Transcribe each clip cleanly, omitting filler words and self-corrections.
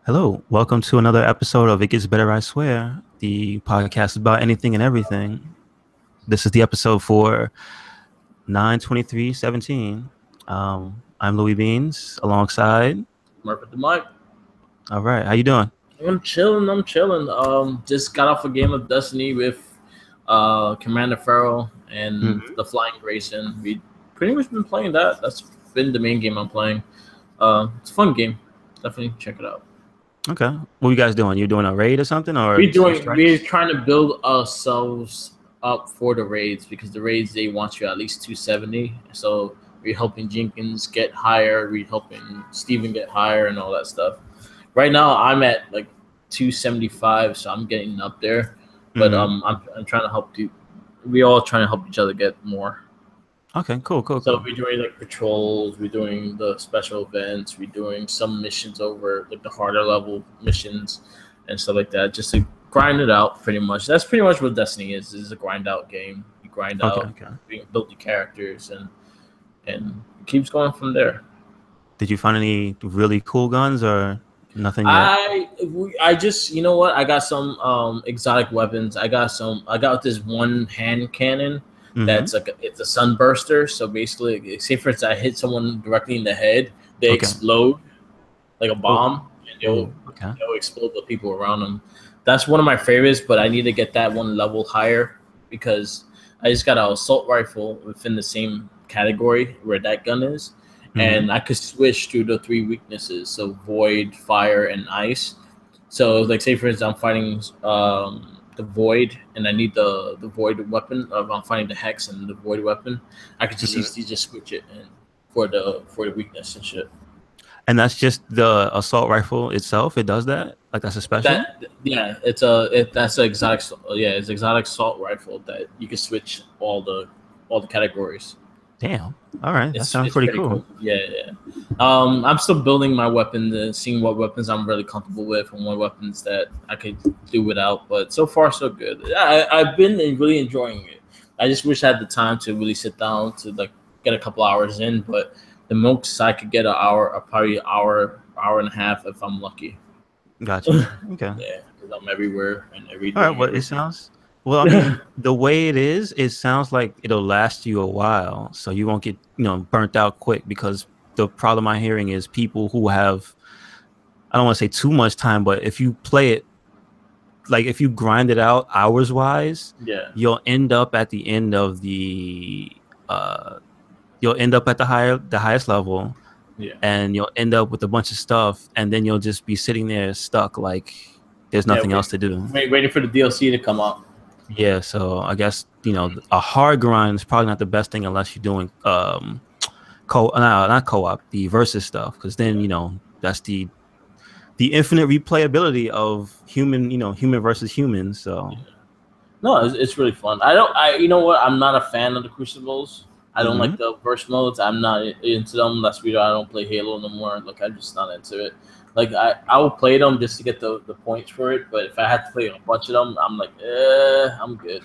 Hello, welcome to another episode of It Gets Better, I Swear, the podcast about anything and everything. This is the episode for 9/23/17. I'm Louis Beans alongside. Mark with the mic. All right, how you doing? I'm chilling. I'm chilling. Just got off a game of Destiny with Commander Farrell and Hmm. the Flying Grayson. We pretty much been playing that. That's been the main game I'm playing. It's a fun game. Definitely check it out. Okay, what are you guys doing? You doing a raid or something, or some We're strikes? trying to build ourselves up for the raids because the raids they want you at least 270. So we're helping Jenkins get higher. We're helping Steven get higher and all that stuff. Right now I'm at like 275, so I'm getting up there. But Hmm. I'm trying to help you. We all trying to help each other get more. Okay, So cool. we're doing like patrols, we're doing the special events, we're doing some missions over like the harder level missions and stuff like that, just to grind it out pretty much. That's pretty much what Destiny is a grind out game. You grind out, Okay. you build your characters and it keeps going from there. Did you find any really cool guns or nothing yet? I just you know what I got some exotic weapons. I got this one hand cannon Hmm. that's like it's a sunburster. So basically, say for instance, I hit someone directly in the head, they Okay. explode like a Oh, bomb, and okay. they'll explode the people around them. That's one of my favorites, but I need to get that one level higher because I just got an assault rifle within the same category where that gun is, Hmm. and I could switch through the three weaknesses, so void, fire, and ice. So, like, say for instance, I'm fighting the void, and I need the void weapon. I'm fighting the hex and the void weapon. I could just Hmm. easily just switch it and for the weakness and shit. And that's just the assault rifle itself. It does that. Like that's a special. That yeah, that's an exotic yeah, it's exotic assault rifle that you can switch all the categories. Damn. All right. That sounds It's pretty pretty cool. cool. Yeah, yeah. I'm still building my weapon, seeing what weapons I'm really comfortable with, and what weapons that I could do without. But so far, so good. I've been really enjoying it. I just wish I had the time to really sit down to like get a couple hours in. But the most I could get an hour, probably hour and a half if I'm lucky. Gotcha. Okay. Yeah, because I'm everywhere and All right. doing Well, it everything. sounds. Well, I mean, the way it sounds like it'll last you a while, so you won't get burnt out quick. Because the problem I'm hearing is people who have, I don't want to say too much time, but if you play it, like if you grind it out hours wise, Yeah, you'll end up at the end of the uh you'll end up at the highest level, yeah, and you'll end up with a bunch of stuff, and then you'll just be sitting there stuck like there's yeah. nothing else to do. Waiting for the DLC to come out. Yeah, so I guess a hard grind is probably not the best thing unless you're doing no, not co-op, the versus stuff, because then Yeah. that's the infinite replayability of human versus human. So No, it's really fun. I don't. I you know what? I'm not a fan of the Crucibles. I don't hmm. like the verse modes. I'm not into them. That's why I don't play Halo no more. Like I'm just not into it. Like I will play them just to get the points for it. But if I had to play a bunch of them, I'm like, I'm good.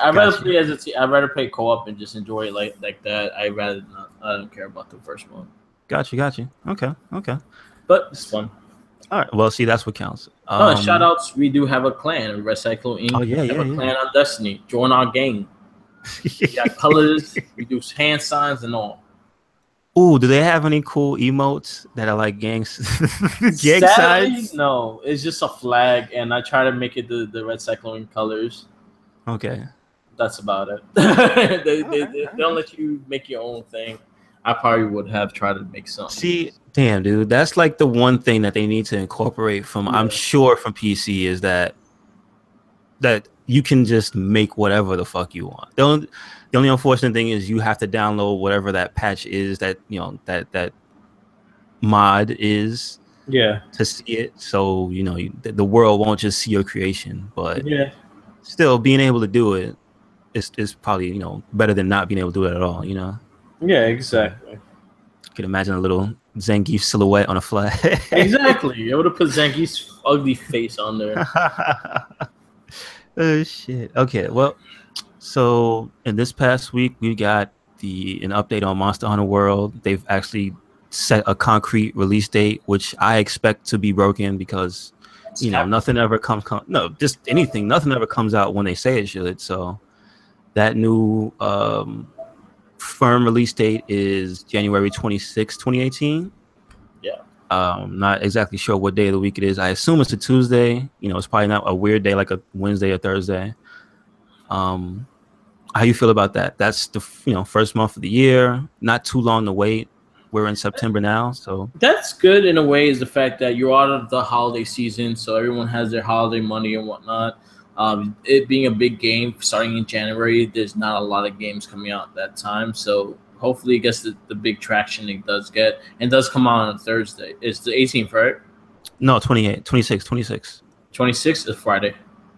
I'd rather Got you. play as a team. I'd rather play co-op and just enjoy it like that. I rather not. I don't care about the first mode, Got you. Okay. but it's fun. All right. Well, see, that's what counts. Oh, and shout outs. We do have a clan, Recycle Oh Inc. yeah, We have yeah, a yeah. clan on Destiny. Join our gang. We got colors. We do hand signs and all. Ooh, do they have any cool emotes that are like gangs, gang Sadly, signs? no. It's just a flag, and I try to make it the red cyclone colors. Okay. That's about it. All right. They don't let you make your own thing. I probably would have tried to make something. See, damn, dude, that's like the one thing that they need to incorporate from, I'm Yeah, sure, from PC is that you can just make whatever the fuck you want. The only unfortunate thing is you have to download whatever that patch is that that mod is yeah, to see it. So the world won't just see your creation, but yeah, still being able to do it is probably better than not being able to do it at all. yeah. So you Exactly. can imagine a little Zangief silhouette on a flag. Exactly. I would have put Zangief's ugly face on there. Oh shit. Okay, well, so in this past week we got the an update on Monster Hunter World. They've actually set a concrete release date, which I expect to be broken because nothing ever no, just anything, nothing ever comes out when they say it should. So that new firm release date is January 26, 2018. Yeah. Not exactly sure what day of the week it is. I assume it's a Tuesday. It's probably not a weird day like a Wednesday or Thursday. How you feel about that? That's the first month of the year. Not too long to wait. We're in September now, so That's good in a way, is the fact that you're out of the holiday season, so everyone has their holiday money and whatnot. It being a big game starting in January, there's not a lot of games coming out at that time, so hopefully it gets the big traction it does get, and does come out on a Thursday. It's the 18th, right? no, 28, 26, 26. 26th is Friday.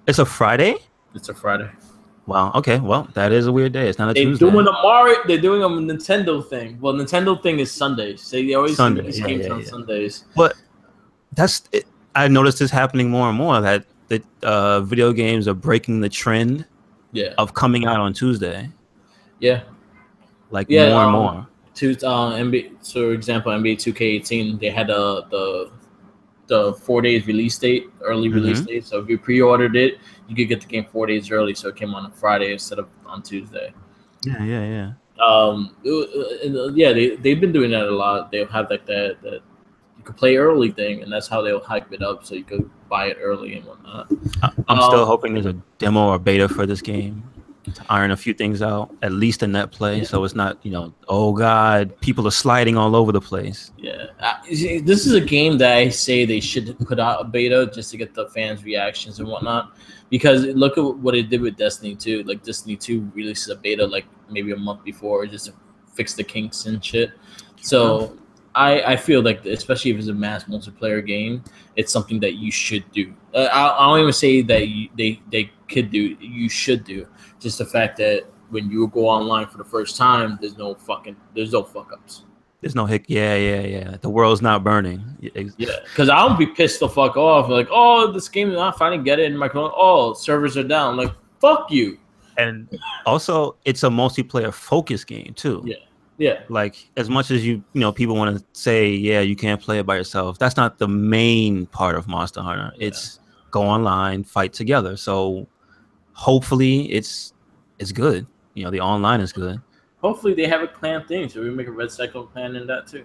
It's a Friday? It's a Friday. Wow. Okay. Well, that is a weird day. It's not a They're Tuesday. doing a Mario. They're doing a Nintendo thing. Well, Nintendo thing is Sundays. So they always Sunday, release games on Sundays. But that's it. I noticed this happening more and more, that video games are breaking the trend of coming out on Tuesday. Yeah. More and more. NBA, so for example, NBA 2K18, they had the 4 days release date, early release date. So if you pre-ordered it, you could get the game 4 days early. So it came on a Friday instead of on Tuesday. Yeah. They've been doing that a lot. They'll have like that you could play early thing, and that's how they'll hype it up so you could buy it early and whatnot. I'm still hoping there's a demo or beta for this game to iron a few things out, at least in net play, so it's not, oh god, people are sliding all over the place. Yeah, this is a game that I say they should put out a beta just to get the fans' reactions and whatnot. Because look at what it did with Destiny 2. Like Destiny 2 releases a beta like maybe a month before just to fix the kinks and shit. So I feel like, especially if it's a mass multiplayer game, it's something that you should do. I don't even say that they could do. You should do. Just the fact that when you go online for the first time, there's no fuck ups. There's no hick. Yeah. The world's not burning. Yeah, because I would be pissed the fuck off. Like, oh, this game, I finally get it in my phone. Oh, servers are down. Like, fuck you. And also, it's a multiplayer focused game too. Yeah. Like, as much as people want to say, yeah, you can't play it by yourself. That's not the main part of Monster Hunter. Yeah. It's go online, fight together. So hopefully it's good. The online is good. Hopefully they have a clan thing, so we make a Red Cyclone clan in that too.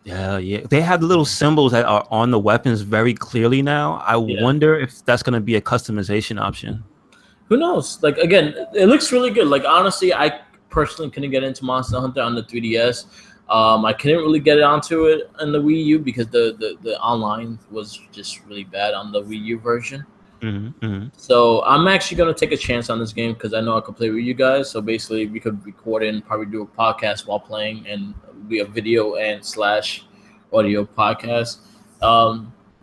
Yeah. They have the little symbols that are on the weapons very clearly now. I wonder if that's going to be a customization option. Who knows? Like, again, it looks really good. Like, honestly, I personally couldn't get into Monster Hunter on the 3DS. I couldn't really get onto it on the Wii U because the online was just really bad on the Wii U version. So I'm actually going to take a chance on this game because I know I could play with you guys. So basically we could record it and probably do a podcast while playing, and be a video and / audio podcast.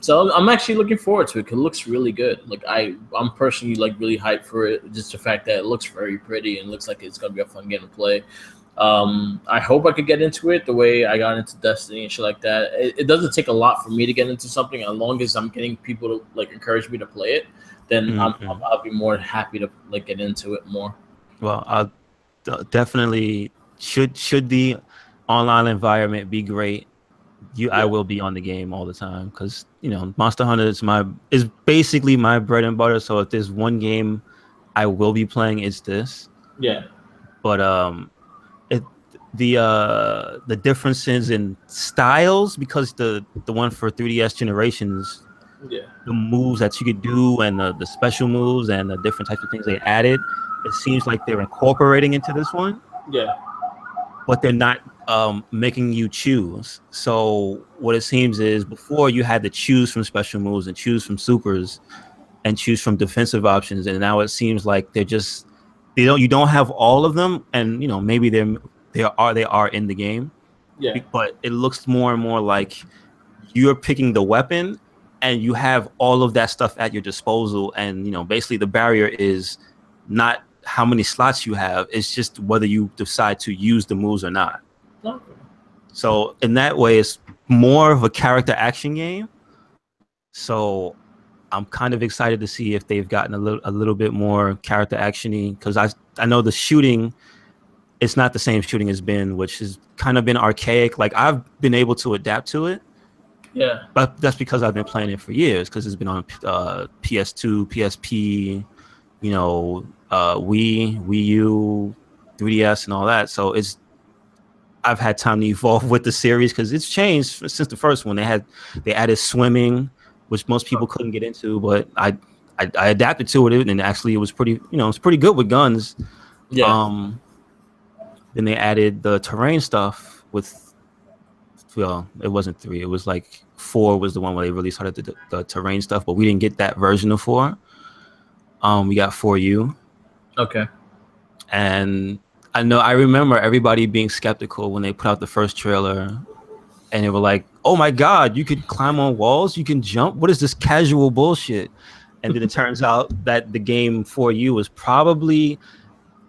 So I'm actually looking forward to it because it looks really good. Like I'm personally like really hyped for it. Just the fact that it looks very pretty and looks like it's going to be a fun game to play. I hope I could get into it the way I got into Destiny and shit like that. It doesn't take a lot for me to get into something. As long as I'm getting people to like encourage me to play it, then I'll be more happy to like get into it more. Well, I'll definitely should the online environment be great. I will be on the game all the time because Monster Hunter is basically my bread and butter. So if there's one game I will be playing, it's this. Yeah. But the differences in styles, because the one for 3DS Generations, the moves that you could do and the special moves and the different types of things they added, it seems like they're incorporating into this one. Yeah. But they're not making you choose. So what it seems is before you had to choose from special moves and choose from supers and choose from defensive options, and now it seems like you don't have all of them, and maybe they are in the game. Yeah. But it looks more and more like you're picking the weapon and you have all of that stuff at your disposal, and basically the barrier is not how many slots you have, it's just whether you decide to use the moves or not. Okay. So in that way, it's more of a character action game. So I'm kind of excited to see if they've gotten a little bit more character actiony, because I know the shooting it's not the same shooting as been, which has kind of been archaic. Like I've been able to adapt to it, Yeah. but that's because I've been playing it for years. Because it's been on PS2, PSP, Wii U, 3DS, and all that. So I've had time to evolve with the series because it's changed since the first one. They added swimming, which most people couldn't get into, but I adapted to it, and actually it was it's pretty good with guns. Yeah. Um, then they added the terrain stuff with, well, it wasn't three. It was like four was the one where they really started the terrain stuff, but we didn't get that version of four. We got 4U, Okay. and I remember everybody being skeptical when they put out the first trailer, and they were like, "Oh my God, you could climb on walls, you can jump. What is this casual bullshit?" And then it turns out that the game 4U was probably,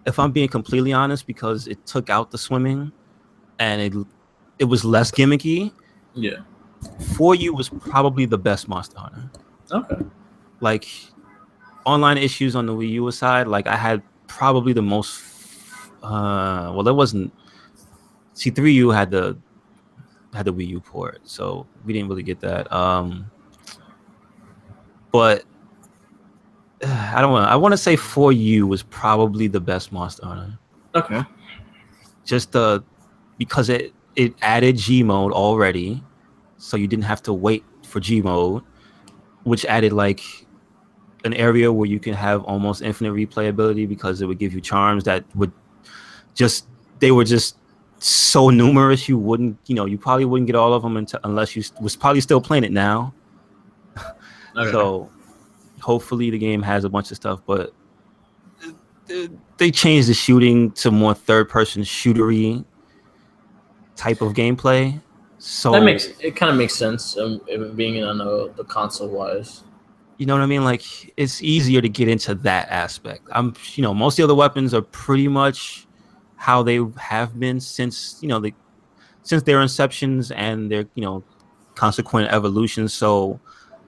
if I'm being completely honest, because it took out the swimming and it was less gimmicky. Yeah. 4U was probably the best Monster Hunter. Okay. Like online issues on the Wii U aside, like I had probably the most. Well, there wasn't. See, 3U had the Wii U port, so we didn't really get that. But I don't want. I want to say 4U was probably the best Monster Hunter. Okay. Just because it added G mode already, so you didn't have to wait for G mode, which added like an area where you can have almost infinite replayability because it would give you charms that would they were just so numerous you probably wouldn't get all of them unless you was probably still playing it now. Okay. So hopefully the game has a bunch of stuff, but they changed the shooting to more third-person shootery type of gameplay. So it kind of makes sense. It being on the console wise. you know what I mean? Like it's easier to get into that aspect. Most of the other weapons are pretty much how they have been since since their inceptions and their consequent evolutions. So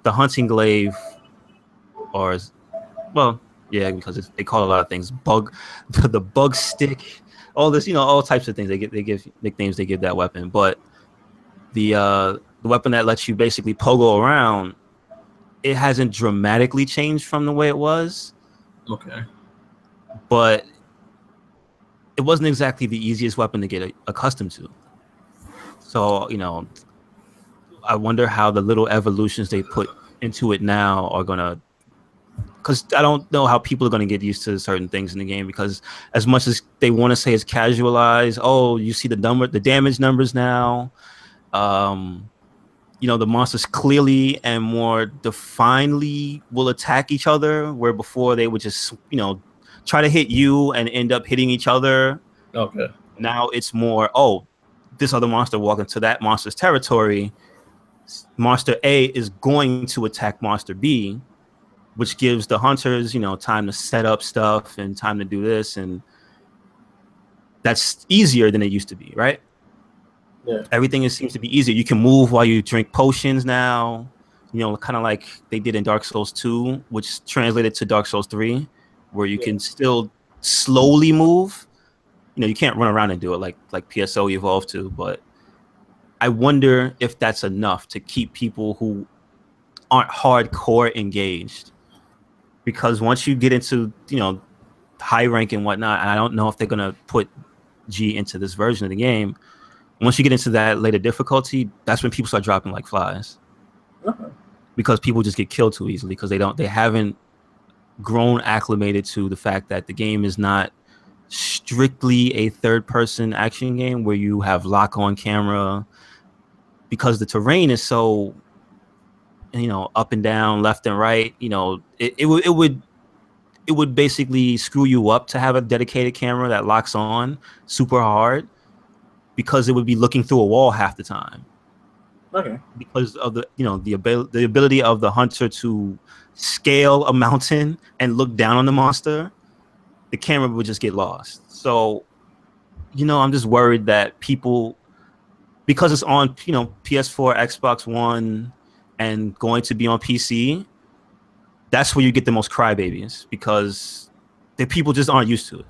the hunting glaive, or well, yeah, because they call a lot of things the bug stick, all this, all types of things. They give nicknames they give that weapon, but the weapon that lets you basically pogo around, it hasn't dramatically changed from the way it was. Okay. But it wasn't exactly the easiest weapon to get accustomed to. So, I wonder how the little evolutions they put into it now are going to, because I don't know how people are going to get used to certain things in the game, because as much as they want to say it's casualized, oh, you see the damage numbers now. The monsters clearly and more definedly will attack each other, where before they would just, try to hit you and end up hitting each other. Okay. Now it's more, oh, this other monster walking to that monster's territory. Monster A is going to attack Monster B, which gives the hunters, time to set up stuff and time to do this. And that's easier than it used to be, right? Yeah. Everything seems to be easier. You can move while you drink potions now, kind of like they did in Dark Souls 2, which translated to Dark Souls 3, where you can still slowly move. You can't run around and do it like PSO evolved to, but I wonder if that's enough to keep people who aren't hardcore engaged. Because once you get into, high rank and whatnot, and I don't know if they're going to put G into this version of the game, once you get into that later difficulty, that's when people start dropping like flies. Because people just get killed too easily because they haven't grown acclimated to the fact that the game is not strictly a third-person action game where you have lock on camera, because the terrain is so up and down, left and right. It would basically screw you up to have a dedicated camera that locks on super hard, because it would be looking through a wall half the time. Okay. Because of the ability of the hunter to scale a mountain and look down on the monster, the camera would just get lost. So, I'm just worried that people, because it's on, PS4, Xbox One, and going to be on PC, that's where you get the most crybabies, because the people just aren't used to it.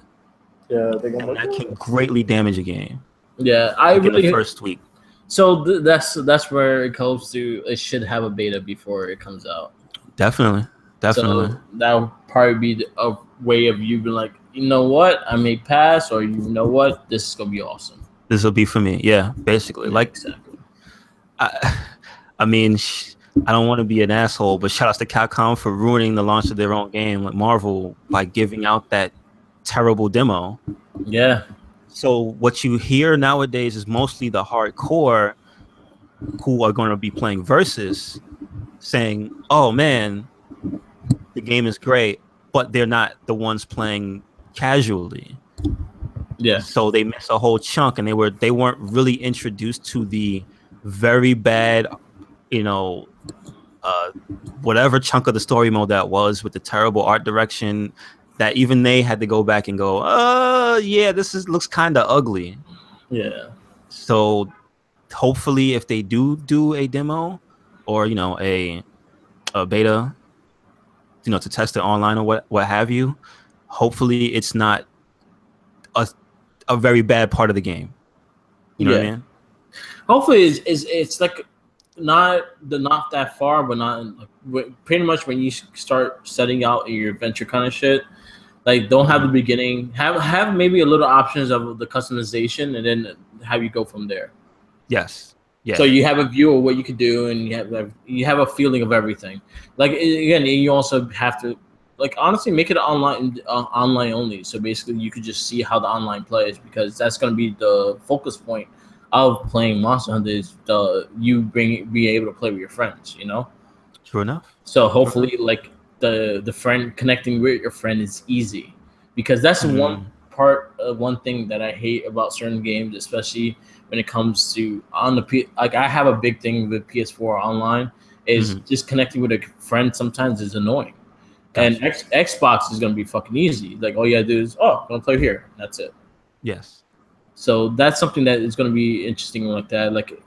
Yeah, I think I'm and like, that can greatly damage a game. yeah, I Like in the really. first week. So that's where it comes to. It should have a beta before it comes out. Definitely, definitely. So that would probably be a way of you being like, you know what, I may pass, or you know what, this is gonna be awesome. This will be for me. Yeah, basically. Yeah, Like, exactly. I, I mean, I don't want to be an asshole, but shout outs to Capcom for ruining the launch of their own game, like Marvel, by giving out that terrible demo. Yeah, So what you hear nowadays is mostly the hardcore who are going to be playing versus saying, "Oh man, the game is great," but they're not the ones playing casually. yeah, So they missed a whole chunk, and they weren't really introduced to the very bad, you know, uh, whatever chunk of the story mode that was with the terrible art direction. That even they had to go back and go, yeah, this looks kind of ugly. yeah, So hopefully, if they do a demo or a beta, to test it online or what have you, hopefully it's not a very bad part of the game. You know what I yeah. mean? Hopefully, it's like not that far, but not pretty much when you start setting out your adventure kind of shit. Like, don't have the beginning. Have maybe a little options of the customization, and then have you go from there. Yes. So Yeah. you have a view of what you could do, and you have a feeling of everything. Like, again, you also have to, like, honestly make it online only. So basically, you could just see how the online plays, because that's going to be the focus point of playing Monster Hunter, is be able to play with your friends. True enough. So True enough. hopefully, like, the friend connecting with your friend is easy, because that's one thing that I hate about certain games, especially when it comes to on the like, I have a big thing with PS4 online, is just connecting with a friend sometimes is annoying. And Gotcha. Xbox is gonna be fucking easy. Like, all you gotta do is, gonna play here. That's it. Yes. So that's something that is gonna be interesting like that. Like,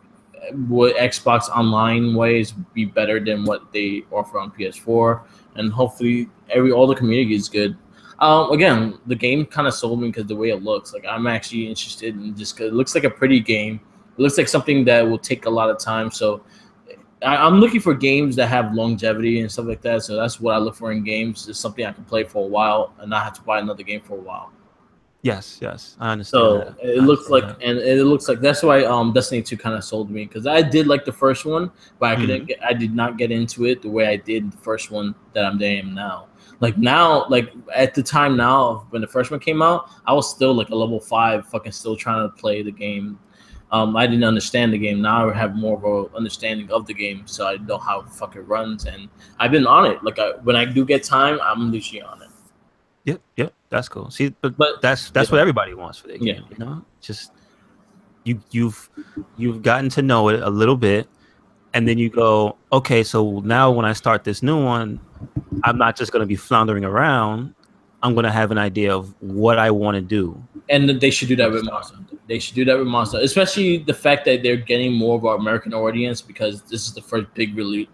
would Xbox Online ways be better than what they offer on PS4? And hopefully, all the community is good. Again, the game kind of sold me because the way it looks. Like, I'm actually interested in just 'cause it looks like a pretty game. It looks like something that will take a lot of time. So I'm looking for games that have longevity and stuff like that. So that's what I look for in games. Is something I can play for a while and not have to buy another game for a while. Yes. Yes. I understand So that. it I looks understand like, that. and it looks like that's why Destiny 2 kind of sold me, because I did like the first one, but I did not get into it the way I did the first one that I'm doing now. Like now, like at the time now when the first one came out, I was still like a level 5, fucking still trying to play the game. I didn't understand the game. Now I have more of a understanding of the game, so I know how fuck it runs, and I've been on it. Like, when I do get time, I'm literally on it. Yep. Yep. That's cool. See, but But that's yeah, what everybody wants for their yeah. game. Just you've gotten to know it a little bit, and then you go, okay, so now when I start this new one, I'm not just going to be floundering around. I'm going to have an idea of what I want to do And they should do from that the with start. Monster Hunter. They should do that with Monster, especially the fact that they're getting more of our American audience, because this is the first big release.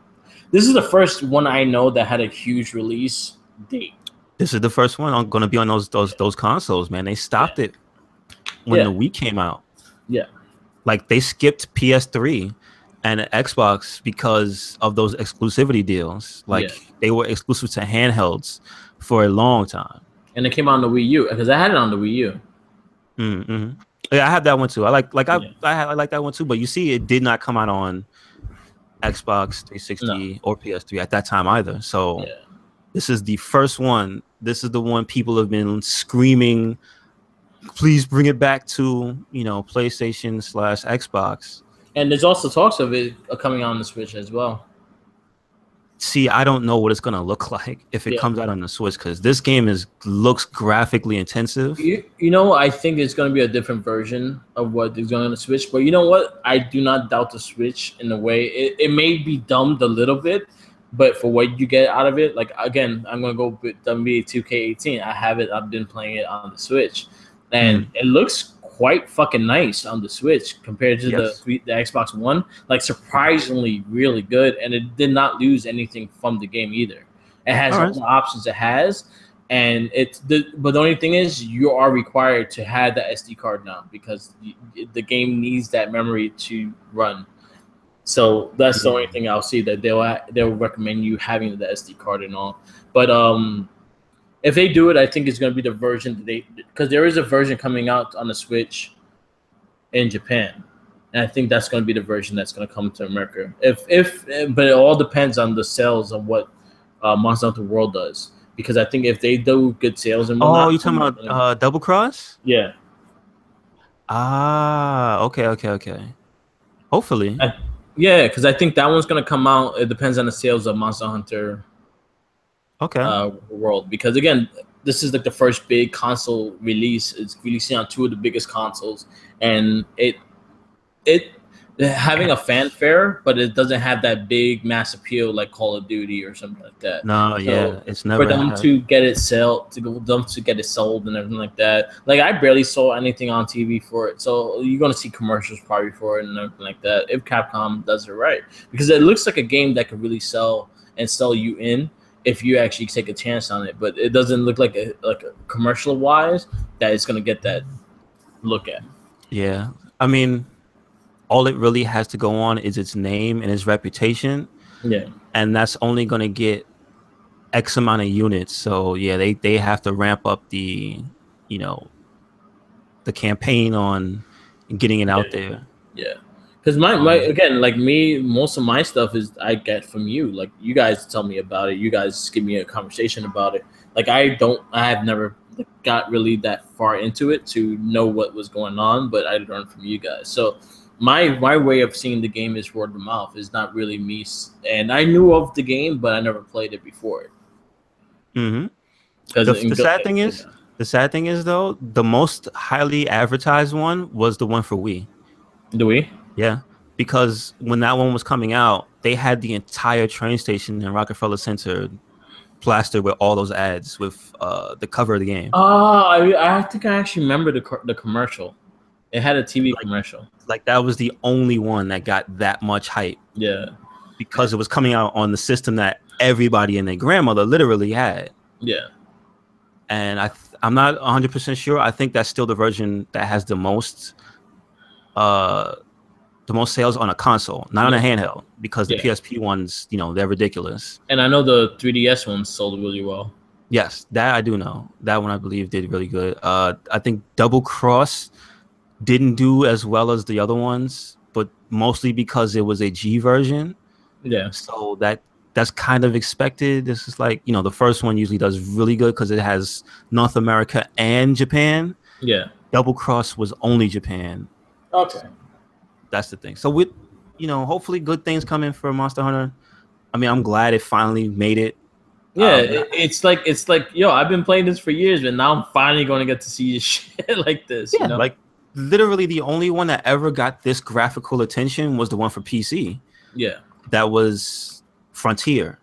This is the first one I know that had a huge release date. This is the first one I'm going to be on those consoles, man. They Yeah, stopped it when yeah, the Wii came out. yeah, Like they skipped PS3 and Xbox because of those exclusivity deals. yeah. Like they were exclusive to handhelds for a long time. And it came out on the Wii U, because I had it on the Wii U. Mm-hmm. Yeah, I have that one too. Yeah, I like that one too. But you see, it did not come out on Xbox no, 360 or PS3 at that time either. So yeah. this is the first one. This is the one people have been screaming, please bring it back to, PlayStation/Xbox. And there's also talks of it coming out on the Switch as well. See, I don't know what it's gonna look like if it Yeah. comes out on the Switch, because this game looks graphically intensive. I think it's going to be a different version of what is going on the Switch. But you know what? I do not doubt the Switch in a way. It may be dumbed a little bit, but for what you get out of it, like, again, I'm going to go with NBA 2K18. I have it. I've been playing it on the Switch, and Mm. it looks quite fucking nice on the Switch compared to Yes. the Xbox One. Like, surprisingly really good, and it did not lose anything from the game either. It has All all right. the options it has. And but the only thing is you are required to have the SD card now because the game needs that memory to run. So that's the only thing I'll see that they'll recommend you having the SD card and all. But if they do it, I think it's going to be the version that because there is a version coming out on the Switch in Japan, and I think that's going to be the version that's going to come to America. But it all depends on the sales of what Monster Hunter World does. Because I think if they do good sales and whatnot, Oh, you talking about Double Cross? yeah, Ah, okay. Hopefully. yeah, because I think that one's going to come out. It depends on the sales of Monster Hunter Okay. World. Because again, this is like the first big console release. It's releasing on two of the biggest consoles, and it having a fanfare, but it doesn't have that big mass appeal like Call of Duty or something like that. No, So yeah, it's for never them had. to get it to get it sold and everything like that. Like I barely saw anything on TV for it, so you're gonna see commercials probably for it and everything like that. If Capcom does it right, because it looks like a game that could really sell you in if you actually take a chance on it. But it doesn't look like a commercial wise that it's gonna get that look at. Yeah. I mean, all it really has to go on is its name and its reputation, Yeah. and that's only going to get X amount of units. So yeah, they have to ramp up the, you know, the campaign on getting it out there. Yeah, because my again, like me, most of my stuff is I get from you. Like you guys tell me about it. You guys give me a conversation about it. Like I have never got really that far into it to know what was going on, but I learned from you guys. So my way of seeing the game is word of mouth. Is not really me, and I knew of the game, but I never played it before. Mm-hmm. Because The sad thing is though, the most highly advertised one was the one for Wii. do we? Yeah, because when that one was coming out, they had the entire train station in Rockefeller Center plastered with all those ads with the cover of the game. Oh, I think I actually remember the commercial. It had a TV commercial. Like that was the only one that got that much hype. Yeah. Because it was coming out on the system that everybody and their grandmother literally had. Yeah. And I'm not 100% sure. I think that's still the version that has the most sales on a console, not on a handheld, because the PSP ones, they're ridiculous. And I know the 3DS one sold really well. Yes, that I do know. That one I believe did really good. I think Double Cross didn't do as well as the other ones, but mostly because it was a G version. Yeah. So that's kind of expected. This is like, the first one usually does really good because it has North America and Japan. Yeah. Double Cross was only Japan. Okay. That's the thing. So with, hopefully good things coming for Monster Hunter. I mean, I'm glad it finally made it. Yeah, it's like, yo, I've been playing this for years, but now I'm finally going to get to see shit like this. Yeah, like literally the only one that ever got this graphical attention was the one for PC. Yeah. That was Frontier.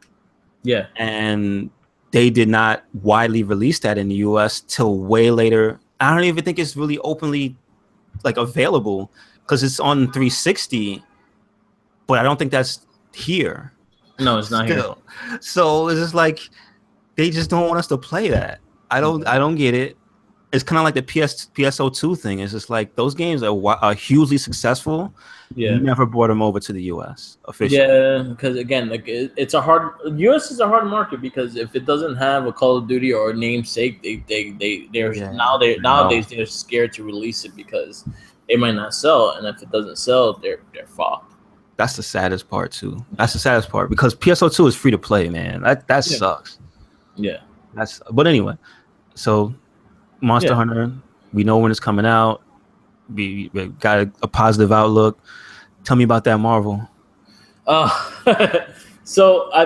Yeah. And they did not widely release that in the US till way later. I don't even think it's really openly available because it's on 360, but I don't think that's here. No, it's not still here. So it's just like they just don't want us to play that. I don't get it. It's kind of like the PSO2 thing. It's just like those games are hugely successful. Yeah, you never brought them over to the US officially. Yeah, because again, it's a hard. US is a hard market because if it doesn't have a Call of Duty or a namesake, nowadays they're scared to release it because it might not sell, and if it doesn't sell, they're fucked. That's the saddest part too. That's the saddest part because PSO2 is free to play, man. That sucks. Yeah. But anyway, so Monster Hunter, we know when it's coming out. We got a positive outlook. Tell me about that Marvel. So I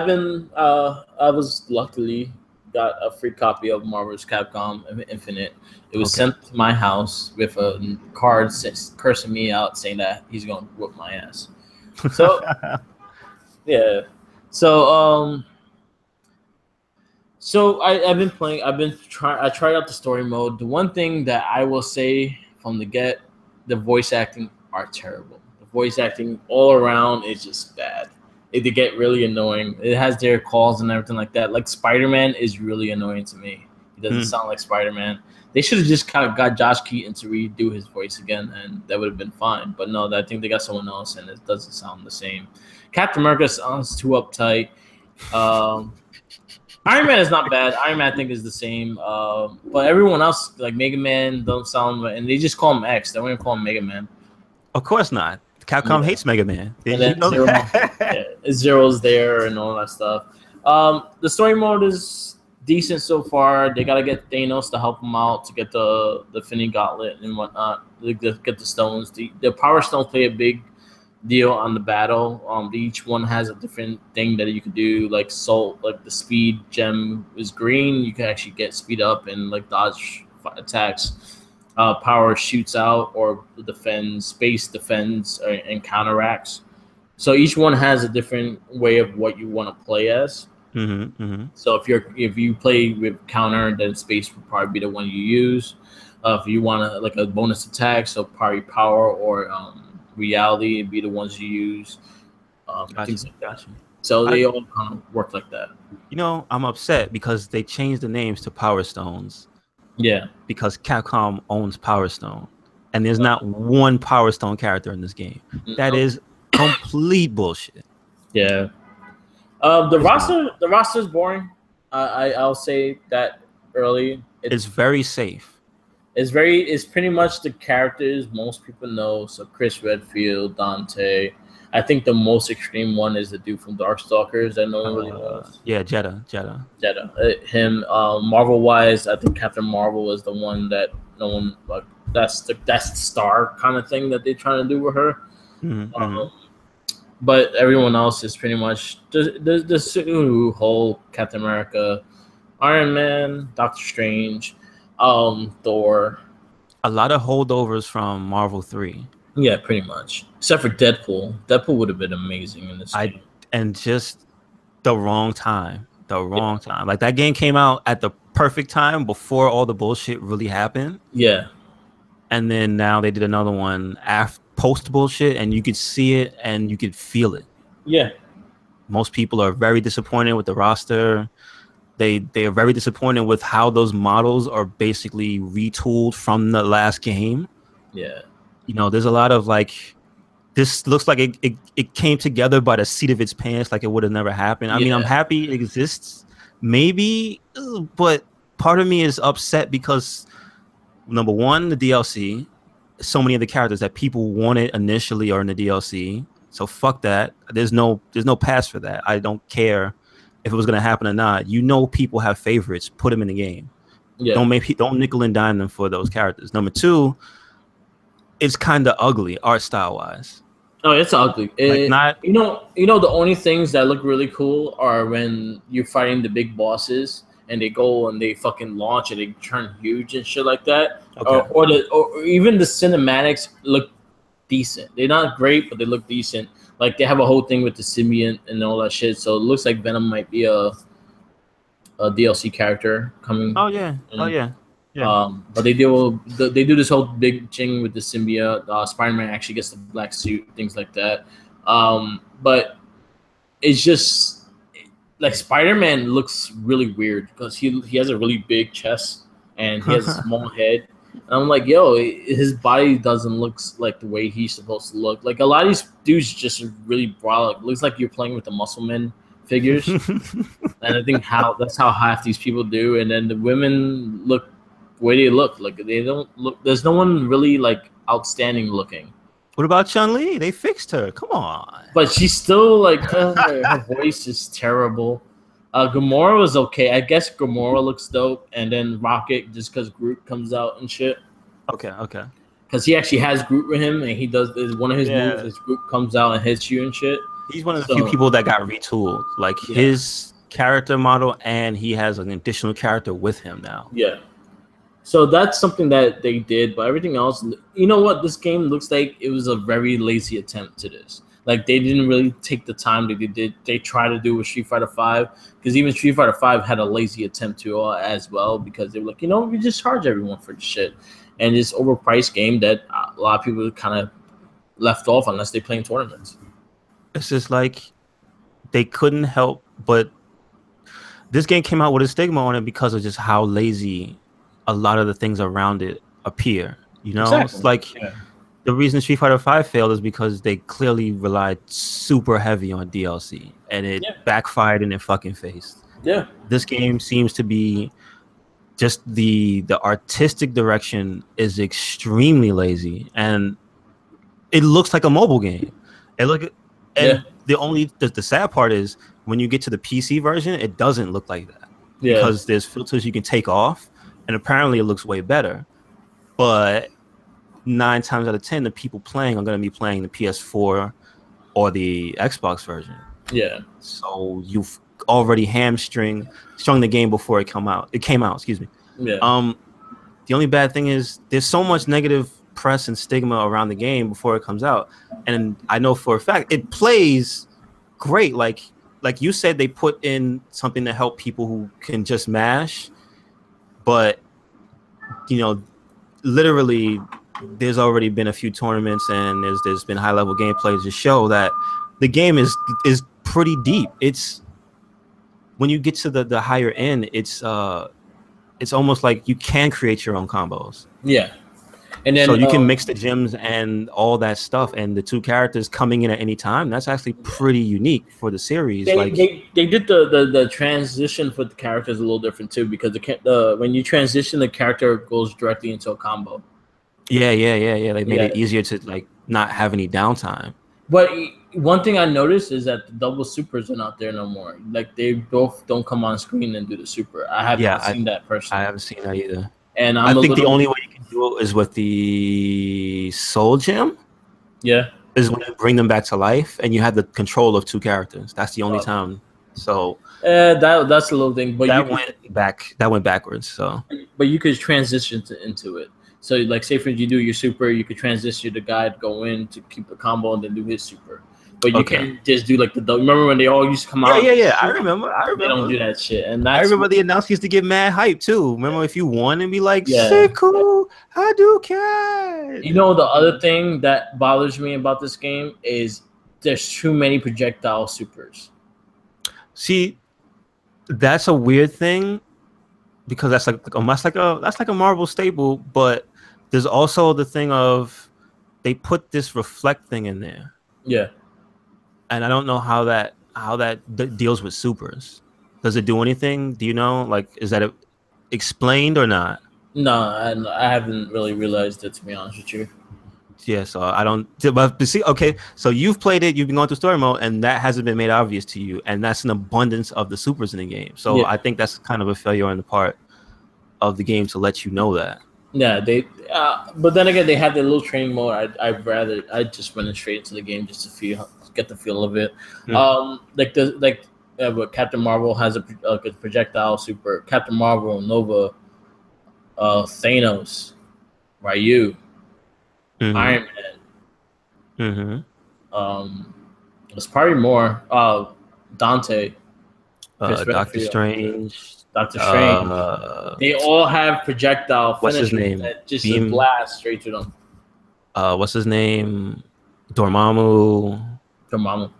was luckily got a free copy of Marvel's Capcom Infinite. It was sent to my house with a card cursing me out, saying that he's gonna whoop my ass. So yeah. So I've been playing. I tried out the story mode. The one thing that I will say from the get, the voice acting are terrible. The voice acting all around is just bad. They get really annoying. It has their calls and everything like that. Like Spider-Man is really annoying to me. He doesn't sound like Spider-Man. They should have just kind of got Josh Keaton to redo his voice again, and that would have been fine. But no, I think they got someone else, and it doesn't sound the same. Captain America sounds too uptight. Iron Man is not bad. Iron Man, I think, is the same. But everyone else, like Mega Man, don't sound right. And they just call him X. They don't even call him Mega Man. Of course not. Capcom hates Mega Man. And You then know that? Zero's there and all that stuff. The story mode is decent so far. They got to get Thanos to help them out to get the Infinity Gauntlet and whatnot. Get the stones. The Power Stones play a big deal on the battle. Each one has a different thing that you can do. Like like the speed gem is green. You can actually get speed up and like dodge attacks. Power shoots out or defends. Space defends and counteracts. So each one has a different way of what you want to play as. So if you play with counter, then space would probably be the one you use. If you want like a bonus attack, so probably power or reality would be the ones you use. Things like that. So they all kind of work like that. You know, I'm upset because they changed the names to Power Stones. Yeah. Because Capcom owns Power Stone, and there's not one Power Stone character in this game. That is complete bullshit. Yeah. The roster is boring. I'll say that early. It's very safe. It's pretty much the characters most people know. So Chris Redfield, Dante. I think the most extreme one is the dude from Darkstalkers that no one really knows. Yeah, Jeddah. Him. Marvel wise, I think Captain Marvel is the one that no one like. That's the star kind of thing that they're trying to do with her. But everyone else is pretty much the whole Captain America, Iron Man, Doctor Strange, Thor. A lot of holdovers from Marvel 3. Yeah, pretty much. Except for Deadpool. Deadpool would have been amazing in this game. And just the wrong time. Time. Like that game came out at the perfect time before all the bullshit really happened. Yeah. And then now they did another one after post bullshit, and you could see it and you could feel it. Yeah. Most people are very disappointed with the roster. They are very disappointed with how those models are basically retooled from the last game. Yeah. You know, there's a lot of like, this looks like it came together by the seat of its pants, like it would have never happened. I mean, I'm happy it exists, maybe, but part of me is upset because, number one, the DLC, so many of the characters that people wanted initially are in the DLC. So fuck that. There's no pass for that. I don't care if it was going to happen or not. You know, people have favorites. Put them in the game. Yeah. Don't nickel and dime them for those characters. Number two, it's kind of ugly art style wise. Oh, it's ugly. You know the only things that look really cool are when you're fighting the big bosses and they go and they fucking launch and they turn huge and shit like that. Okay. Or even the cinematics look decent. They're not great, but they look decent. Like they have a whole thing with the symbiont and all that shit. So it looks like Venom might be a DLC character coming. Oh yeah. Yeah. But they do this whole big thing with the symbiote. Spider-Man actually gets the black suit, things like that. But it's just like Spider-Man looks really weird because he has a really big chest and he has a small head. And I'm like, yo, his body doesn't look like the way he's supposed to look. Like a lot of these dudes just really brolic. Looks like you're playing with the Muscleman figures. And I think that's how half these people do. And then the women look the way they look. Like they don't look. There's no one really like outstanding looking. What about Chun-Li? They fixed her. Come on. But she's still like her voice is terrible. Gamora was okay. I guess Gamora looks dope, and then Rocket just because Groot comes out and shit. Okay. Because he actually has Groot with him, and he does one of his moves. Is Groot comes out and hits you and shit. He's one of the few people that got retooled. Like his character model, and he has an additional character with him now. Yeah. So that's something that they did, but everything else, you know what? This game looks like it was a very lazy attempt to this. Like they didn't really take the time that they did. They tried to do with Street Fighter V because even Street Fighter V had a lazy attempt to as well because they were like, we just charge everyone for the shit, and this overpriced game that a lot of people kind of left off unless they play in tournaments. It's just like they couldn't help but this game came out with a stigma on it because of just how lazy a lot of the things around it appear. You know, it's Exactly. like Yeah. the reason Street Fighter V failed is because they clearly relied super heavy on DLC, and it Yeah. backfired in their fucking face. Yeah. This game seems to be just the artistic direction is extremely lazy, and it looks like a mobile game. It look Yeah. and the sad part is when you get to the PC version, it doesn't look like that Yeah. because there's filters you can take off, and apparently it looks way better. But 9 times out of 10, the people playing are going to be playing the PS4 or the Xbox version. Yeah. So you've already strung the game before it come out. It came out, excuse me. Yeah. The only bad thing is there's so much negative press and stigma around the game before it comes out, and I know for a fact it plays great. Like you said, they put in something to help people who can just mash, but you know, literally, there's already been a few tournaments and there's been high level gameplay to show that the game is pretty deep. It's when you get to the higher end, it's almost like you can create your own combos. Yeah. And So then you can mix the gems and all that stuff, and the two characters coming in at any time. That's actually pretty unique for the series. they did the transition for the characters a little different too, because the when you transition, the character goes directly into a combo. Yeah. They made it easier to like not have any downtime. But one thing I noticed is that the double supers are not there no more. Like they both don't come on screen and do the super. I haven't seen that personally. I haven't seen that either. And I think the only way you can do it is with the Soul Gem. Yeah. Is when you bring them back to life and you have the control of two characters. That's the only time. So that's a little thing. But that went backwards. So but you could transition into it. So like say for you do your super, you could transition the guy to go in to keep the combo and then do his super. But you can't just do like remember when they all used to come out? Yeah. I remember. They don't do that shit. And I remember the announcers used to get mad hype too. Remember if you won and be like, Siku, Hadouken. You know, the other thing that bothers me about this game is there's too many projectile supers. See, that's a weird thing because that's like a Marvel staple, but there's also the thing of they put this reflect thing in there. Yeah. And I don't know how that deals with supers. Does it do anything? Do you know? Like, is that explained or not? No, I haven't really realized it, to be honest with you. Yeah, so I don't. But see, okay, so you've played it, you've been going through story mode, and that hasn't been made obvious to you, and that's an abundance of the supers in the game. So I think that's kind of a failure on the part of the game to let you know that. Yeah, they. But then again, they have their little training mode. I just went straight into the game just to get the feel of it. But Captain Marvel has a projectile super. Captain Marvel, Nova, Thanos, Ryu, Iron Man. There's probably more. Dante, Doctor Strange. They all have projectile what's his name? That just blast straight to them. What's his name? Dormammu.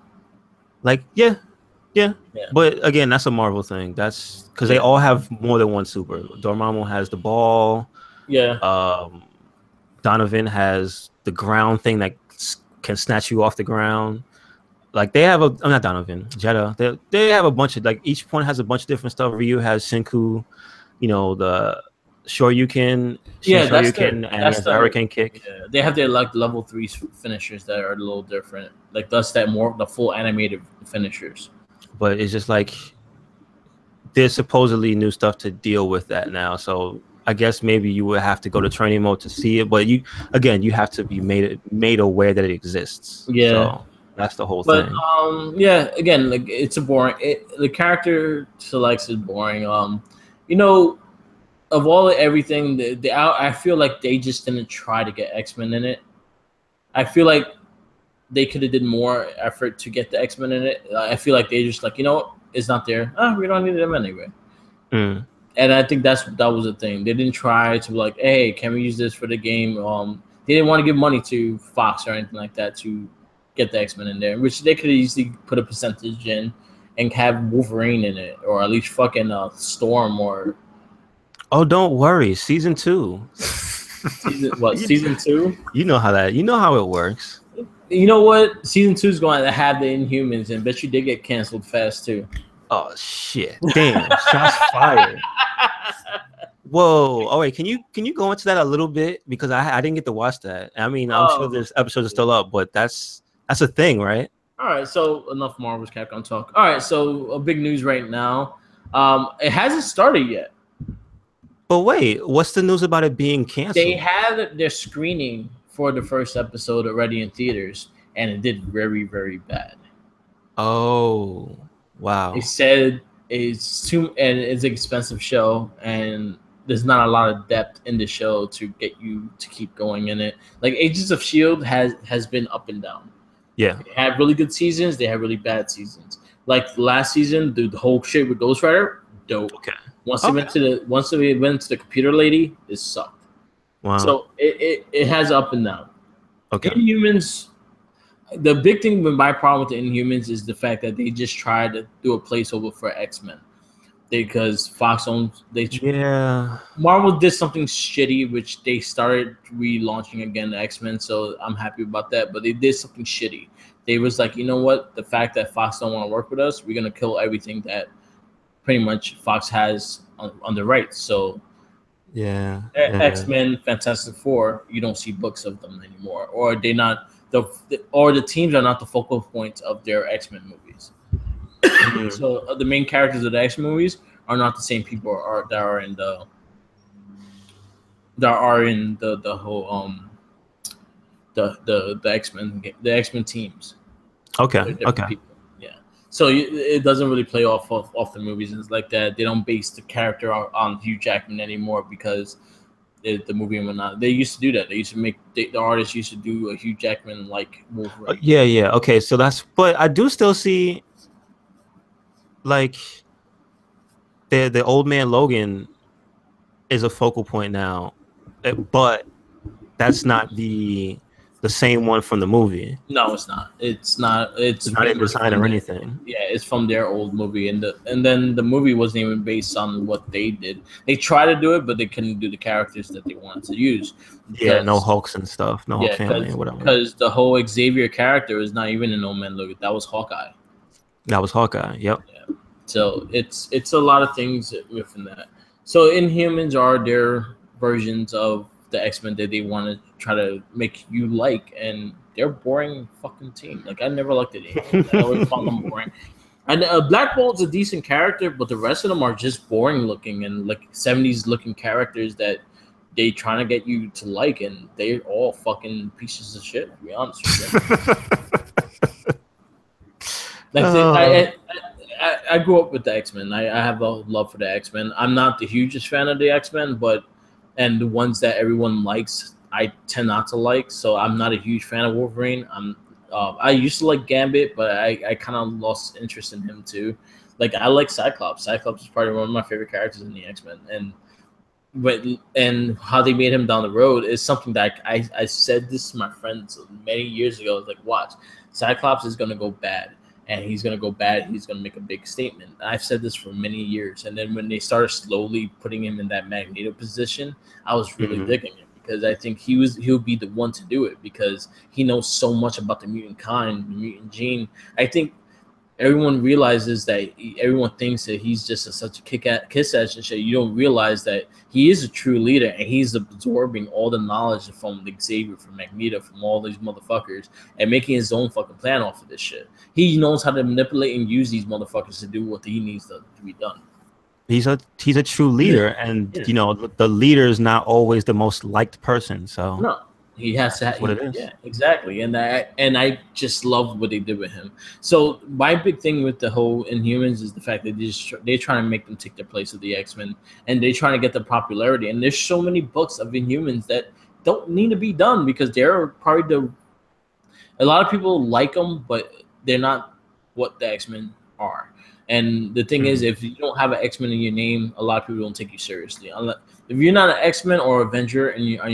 Like, yeah. But again, that's a Marvel thing. That's because they all have more than one super. Dormammu has the ball. Yeah. Donovan has the ground thing that can snatch you off the ground. Like they have not Donovan, Jeddah. They have a bunch of each one has a bunch of different stuff. Ryu has Shinku, the Shoryuken, and the Hurricane Kick. Yeah, they have their level 3 finishers that are a little different. The full animated finishers. But it's just like there's supposedly new stuff to deal with that now. So I guess maybe you would have to go to training mode to see it. But you have to be made aware that it exists. Yeah. So that's the whole thing. Again, it's a boring. The character selects is boring. Of everything, I feel like they just didn't try to get X-Men in it. I feel like they could have did more effort to get the X-Men in it. I feel like they just it's not there. We don't need them anyway. And I think that was the thing. They didn't try to hey, can we use this for the game? They didn't want to give money to Fox or anything like that to get the X-Men in there, which they could easily put a percentage in and have Wolverine in it, or at least fucking Storm, or Oh, don't worry. Season 2. you, season two. you know how that. You know how it works. You know what? Season 2 is going to have the Inhumans, and bet you did get canceled fast too. Oh shit! Damn! Shots fired. Whoa! Oh wait, can you go into that a little bit, because I didn't get to watch that. I mean, I'm sure Oh, this episodes are still up, but that's a thing, right? all right. So enough Marvel's Capcom talk. All right. So big news right now. It hasn't started yet. But wait, what's the news about it being They canceled? had their screening for the first episode already in theaters, and it did very, very bad. Oh, They wow. said it's an expensive show, and there's not a lot of depth in the show to get you to keep going in it. Like Agents of Shield has been up and down. Yeah. They had really good seasons. They had really bad seasons. Like last season, the whole shit with Ghost Rider, dope. Okay. Once they Okay. went to the computer lady, it sucked. Wow. So it has up and down. Okay. Inhumans. The big thing with my problem with the Inhumans is the fact that they just tried to do a placeover for X-Men because Fox owns Yeah. Marvel did something shitty, which they started relaunching again the X-Men. So I'm happy about that. But they did something shitty. They was like, you know what? The fact that Fox don't want to work with us, we're gonna kill everything that pretty much Fox has on the rights. So Yeah. X-Men, Fantastic Four, you don't see books of them anymore, or they not the teams are not the focal point of their X-Men movies. Mhm. So the main characters of the X-Men movies are not the same people that are in the whole the X-Men teams. Okay. They're different Okay. people. Yeah. So it doesn't really play off the movies and it's like that. They don't base the character on Hugh Jackman anymore because the movie and whatnot. They used to do that. They used to make the artists used to do a Hugh Jackman like Wolverine. Yeah. Yeah. Okay. So but I do still see, like, the old man Logan is a focal point now, but that's not the same one from the movie. No, it's not. It's not. It's It's not pretty in much design from or the anything. yeah. It's from their old movie, and then the movie wasn't even based on what they did. They tried to do it, but they couldn't do the characters that they wanted to use Yeah, no because Hulks and stuff, no Hulk yeah, family and whatever. because the whole Xavier character is not even in No Man Logan. That was Hawkeye. That was Hawkeye. Yep. Yeah. So it's a lot of things within that. So Inhumans are their versions of the X-Men that they want to try to make you like, and they're boring fucking team. Like I never liked it. I always found them boring. And Black Bolt's a decent character, but the rest of them are just boring looking and like 70s looking characters that they trying to get you to like, and they're all fucking pieces of shit. To be honest with you. Like I grew up with the X-Men. I have a love for the X-Men. I'm not the hugest fan of the X-Men, and the ones that everyone likes, I tend not to like. So I'm not a huge fan of Wolverine. I used to like Gambit, but I kind of lost interest in him too. Like I like Cyclops. Cyclops is probably one of my favorite characters in the X-Men, and how they made him down the road is something that I said this to my friends many years ago. I was like, watch, Cyclops is gonna go bad. And he's going to go bad. He's going to make a big statement. I've said this for many years. And then when they started slowly putting him in that Magneto position, I was really digging it because I think he'll be the one to do it because he knows so much about the mutant kind, the mutant gene. I think everyone realizes that everyone thinks that he's just such a kiss ass and shit. You don't realize that he is a true leader and he's absorbing all the knowledge from Xavier, from Magneto, from all these motherfuckers and making his own fucking plan off of this shit. He knows how to manipulate and use these motherfuckers to do what he needs to be done. He's a true leader, and Yeah. the leader is not always the most liked person. So No, he has to. that's what it is. Yeah, exactly. And I just love what they did with him. So my big thing with the whole Inhumans is the fact that they're trying to make them take the place of the X-Men, and they're trying to get the popularity. And there's so many books of Inhumans that don't need to be done because they're probably a lot of people like them, but they're not what the X-Men are. And the thing is, if you don't have an X-Men in your name, a lot of people don't take you seriously. If you're not an X-Men or Avenger on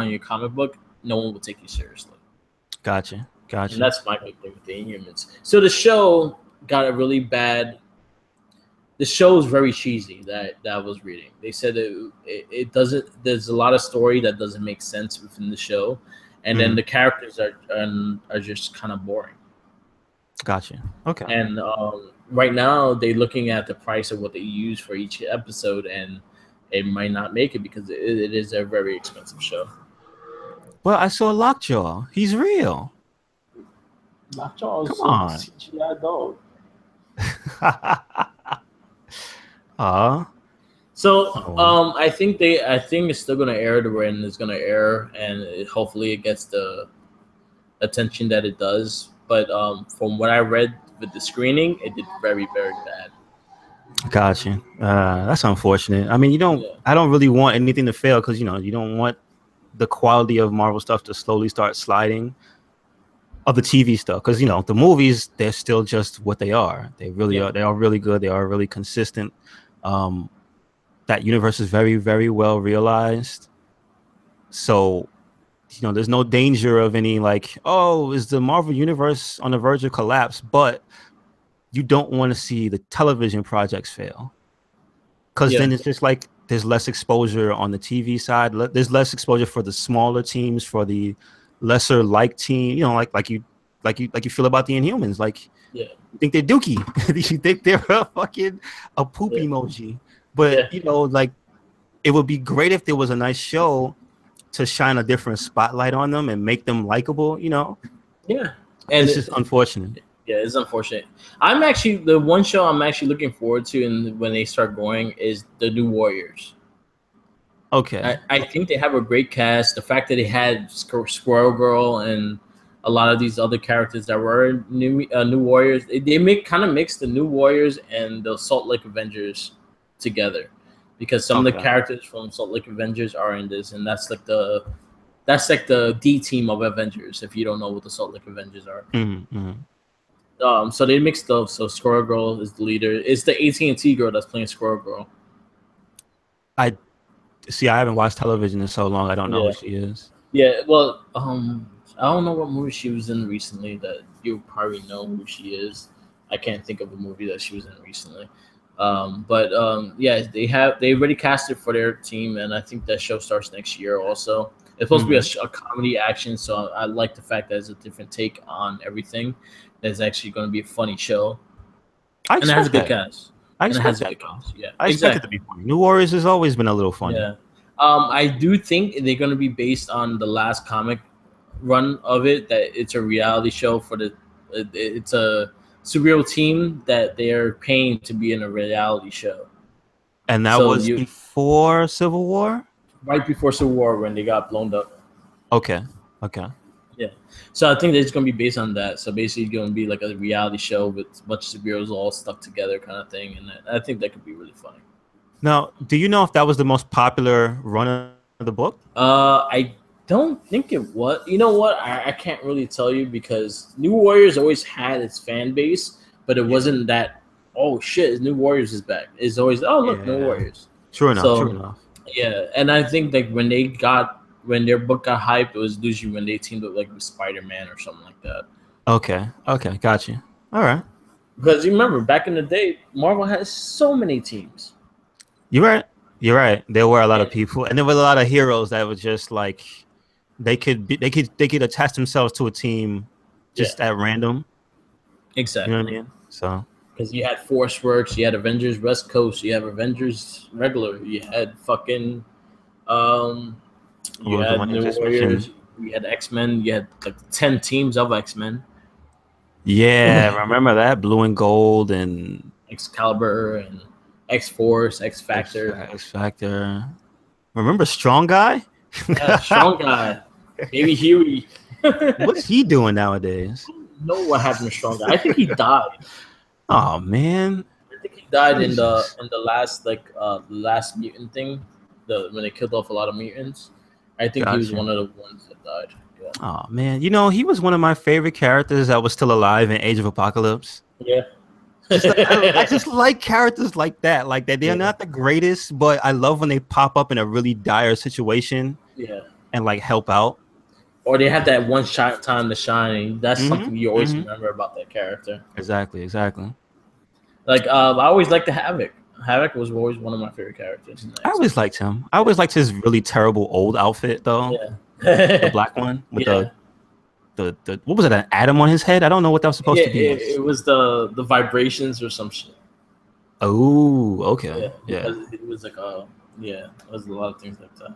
your comic book, no one will take you seriously. Gotcha. And that's my big thing with the Inhumans. So the show, got a really bad. The show is very cheesy. That I was reading. They said it doesn't. There's a lot of story that doesn't make sense within the show, and then the characters are just kind of boring. Gotcha. Okay. And right now they're looking at the price of what they use for each episode, and it might not make it because it is a very expensive show. Well, I saw Lockjaw. He's real. Lockjaw is Come on. CGI dog. So I think it's still gonna air the when it's gonna air, and hopefully it gets the attention that it does. But from what I read with the screening, it did very, very bad. Gotcha. That's unfortunate. I mean, I don't really want anything to fail because you don't want the quality of Marvel stuff to slowly start sliding. Of the TV stuff, because the movies, they're still just what they are. They really are. They are really good. They are really consistent. That universe is very, very well realized. So, there's no danger of any is the Marvel universe on the verge of collapse? But you don't want to see the television projects fail, because then it's just there's less exposure on the TV side. There's less exposure for the smaller teams, for the lesser team. Like you feel about the Inhumans. You think they're dookie. You think they're a poop emoji. But it would be great if there was a nice show to shine a different spotlight on them and make them likable. Yeah, and it's just unfortunate. Yeah, it's unfortunate. I'm actually the one show I'm actually looking forward to, and when they start going, is the New Warriors. Okay, I think they have a great cast. The fact that they had Squirrel Girl and a lot of these other characters that were New Warriors, they kind of mix the New Warriors and the Salt Lake Avengers together, because some of the characters from Salt Lake Avengers are in this, and that's like the D team of Avengers. If you don't know what the Salt Lake Avengers are. So they mixed up. So Squirrel Girl is the leader. It's the AT&T girl that's playing Squirrel Girl. I haven't watched television in so long. I don't know who she is. Yeah, well, I don't know what movie she was in recently that you probably know who she is. I can't think of a movie that she was in recently. They already casted for their team, and I think that show starts next year also. It's supposed to be a comedy action, so I like the fact that it's a different take on everything. It's actually going to be a funny show. And it has a good cast. I expect it to be funny. New Warriors has always been a little funny. Yeah. I do think they're going to be based on the last comic run of it, that it's a reality show it's a superhero team that they're paying to be in a reality show. And that was before Civil War? Right before Civil War, when they got blown up. Okay. Yeah. So I think it's going to be based on that. So basically it's going to be like a reality show with a bunch of superheroes all stuck together kind of thing. And I think that could be really funny. Now, do you know if that was the most popular run of the book? I don't think it was. You know what? I can't really tell you, because New Warriors always had its fan base, but it wasn't that, oh shit, New Warriors is back. It's always, oh look, New Warriors. True enough. Yeah, and I think when their book got hyped, it was usually when they teamed up with Spider-Man or something like that. Okay, got you. All right. Because you remember back in the day, Marvel had so many teams. You're right. There were a lot of people, and there were a lot of heroes that were just they could attach themselves to a team just at random. Exactly. You know what I mean? So because you had Force Works, you had Avengers West Coast, you have Avengers regular, you had fucking you had New Warriors, you had X-Men, you had 10 teams of X-Men. Yeah, remember that? Blue and Gold and Excalibur and X-Force, X-Factor. X-Factor. Remember Strong Guy? Yeah, Strong Guy. Baby Huey. What's he doing nowadays? I don't know what happened to Strong Guy. I think he died. Oh man. I think he died in the last mutant thing. When they killed off a lot of mutants. I think he was one of the ones that died. Yeah. Oh man. He was one of my favorite characters that was still alive in Age of Apocalypse. Yeah. I just like characters like that. They're not the greatest, but I love when they pop up in a really dire situation. Yeah. And help out. or they have that one shot time to shine, and that's something you always Mm-hmm. remember about that character. Exactly. Exactly. Like I always liked the Havoc. Havoc was always one of my favorite characters in the I X Men. always liked him. I always liked his really terrible old outfit though. The Yeah, black one with yeah, the what was it? An atom on his head? I don't know what that was supposed yeah. to be. It was the vibrations or some shit. Oh, okay. Yeah, Yeah. because it was like yeah, it was a lot of things like that.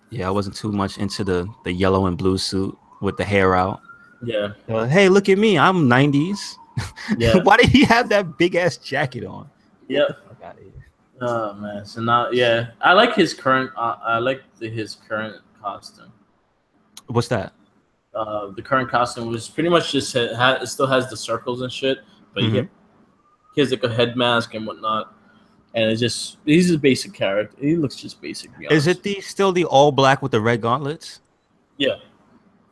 Yeah, I wasn't too much into the yellow and blue suit with the hair out. Yeah, Hey, look at me. I'm 90s. yeah, Why did he have that big ass jacket on? Get the yep. fuck out of here. Oh man, so now yeah, I like his current. I like his current costume. What's that? The current costume was pretty much just it still has the circles and shit, but Mm-hmm. he has like a head mask and whatnot, and it's just he's a basic character. He looks just basic. To be Is honest. it still the all black with the red gauntlets? Yeah,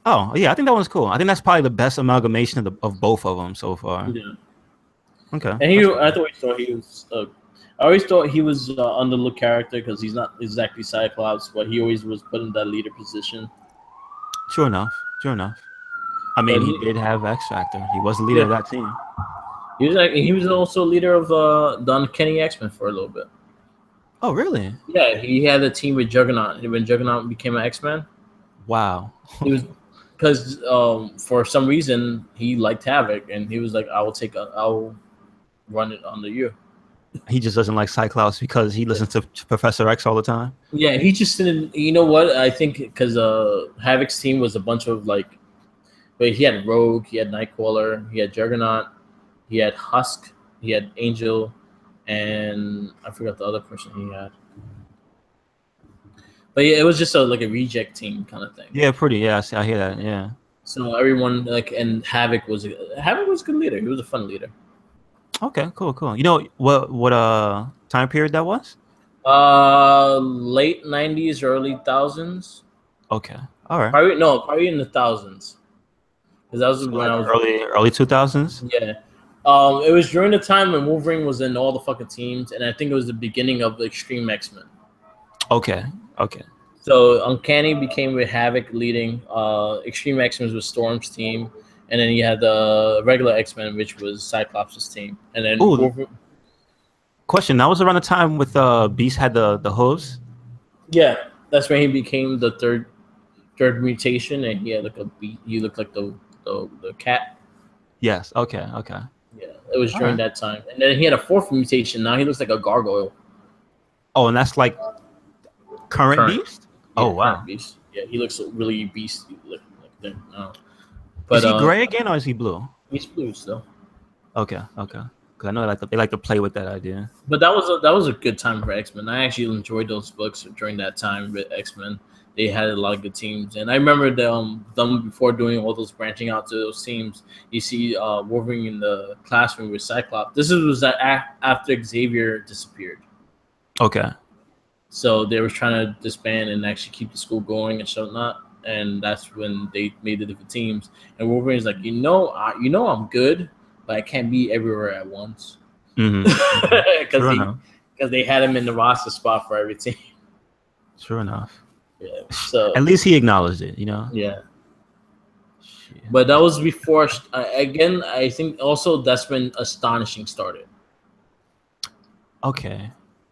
Oh, yeah, I think that one's cool. I think that's probably the best amalgamation of both of them so far. yeah. Okay. And That's I cool. always thought he was. I always thought he was underlooked character because he's not exactly Cyclops, but he always was put in that leader position. Sure enough. Sure enough. I mean, But he did have X Factor. He was the leader of yeah, that team. he was also leader of the Uncanny X-Men for a little bit. Oh, really? Yeah, he had a team with Juggernaut. And when Juggernaut became an X-Men, Wow. he was because for some reason he liked Havoc, and he was like, I'll run it under you." He just doesn't like Cyclops because he listens to Professor X all the time. Yeah, he just didn't. You know what? I think because Havoc's team was a bunch of like, wait, he had Rogue, he had Nightcrawler, he had Juggernaut, he had Husk, he had Angel, and I forgot the other person he had. But yeah, it was just like a reject team kind of thing. Yeah, pretty. Yeah, I hear that. Yeah. So everyone like, and Havoc was a good leader. He was a fun leader. Okay, cool, cool. You know what time period that was? Late '90s, early thousands. Okay. All right. Probably in the thousands. Because that was So when like I was early 2000s? yeah. It was during the time when Wolverine was in all the fucking teams, and I think it was the beginning of the Extreme X-Men. Okay. Okay. So Uncanny became with Havoc leading. Extreme X-Men was Storm's team, and then you had the regular X-Men, which was Cyclops' team, and then Oh, Wolverine. question. That was around the time with Beast had the hooves? Yeah, that's when he became the third mutation, and he had like he looked like the cat. Yes. Okay. Okay. Yeah, it was All during right. that time, and then he had a fourth mutation. Now he looks like a gargoyle. Oh, and that's like current Current. Beast? Yeah, Oh, wow. current beast. Yeah, he looks really beasty like that now. Is But he gray again or is he blue? he's blue still. Okay. Okay. Because I know they like to play with that idea. But that was a good time for X Men. I actually enjoyed those books during that time with X Men. They had a lot of good teams, and I remember them before doing all those branching out to those teams. You see Wolverine in the classroom with Cyclops. Was after Xavier disappeared, Okay. so they were trying to disband and actually keep the school going and so not. And that's when they made the different teams. And Wolverine's like, I'm good, but I can't be everywhere at once Mm-hmm. Sure enough. because they had him in the roster spot for every team. Sure enough. Yeah. So At least he acknowledged it, you know? yeah, Shit. but that was before. Again, I think also that's when Astonishing started. Okay.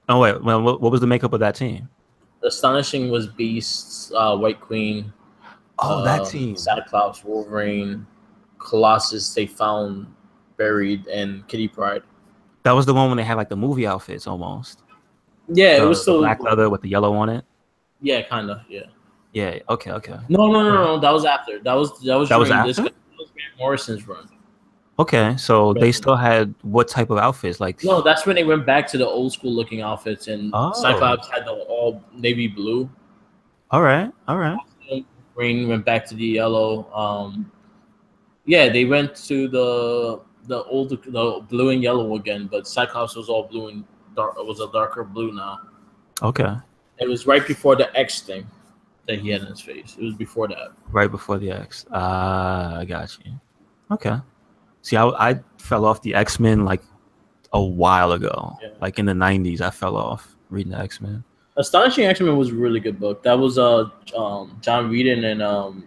Oh, wait. Well, what was the makeup of that team? Astonishing was Beast, White Queen, Oh, that team. Cyclops, Wolverine, Colossus. They found buried, and Kitty Pryde. That was the one when they had like the movie outfits almost. Yeah, it was The still black leather with the yellow on it. yeah, kind of yeah. Yeah. Okay. Okay. No. That was after. That was That was during after. that was Grant Morrison's run. Okay. So they still had what type of outfits? Like. No, that's when they went back to the old school looking outfits, and Oh. Cyclops had the all navy blue. All right. All right. Green went back to the yellow. Yeah, they went to the blue and yellow again, but Cyclops was all blue and dark. It was a darker blue now. Okay. It was right before the X thing that he had in his face. It was before that. Right before the X. I got you. Okay. See, I fell off the X-Men like a while ago. Yeah. Like in the 90s, I fell off reading the X-Men. Astonishing X-Men was a really good book. That was John Whedon and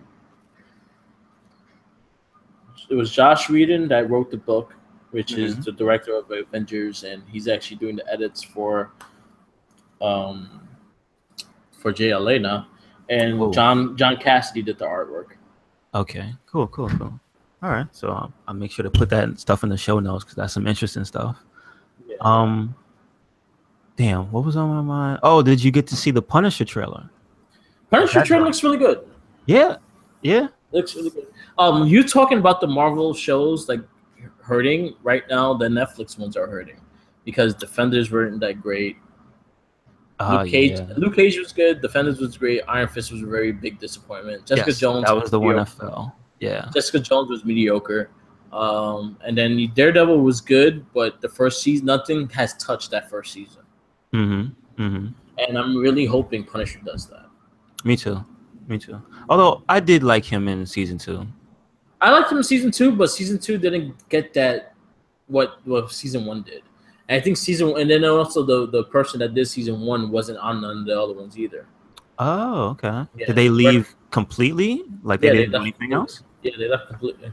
was Josh Whedon that wrote the book, which is Mhm. the director of Avengers, and he's actually doing the edits um for JLA now. And Cool. John Cassidy did the artwork. Okay. Cool. Cool. Cool. All right. So I'll make sure to put that stuff in the show notes because that's some interesting stuff. Yeah. Um. Damn. What was on my mind? Oh, did you get to see the Punisher trailer? Punisher That trailer dropped. looks really good. Yeah. Yeah. Looks really good. You talking about the Marvel shows like hurting right now? The Netflix ones are hurting because Defenders weren't that great. Yeah. Luke Cage was good. Defenders was great. Iron Fist was a very big disappointment. Jessica Yes. Jones That was was the one that mediocre. fell. Yeah. Jessica Jones was mediocre. And then Daredevil was good, but the first season, nothing has touched that first season. Mm-hmm. Mm-hmm. And I'm really hoping Punisher does that. Me too. Me too. Although I did like him in season 2. I liked him in season 2, but season 2 didn't get that what season 1 did. And I think and then also the person that did season 1 wasn't on none of the other ones either. Oh, okay. Yeah, Did they leave completely? Like they yeah, they didn't do left anything completely. else? Yeah, they left completely.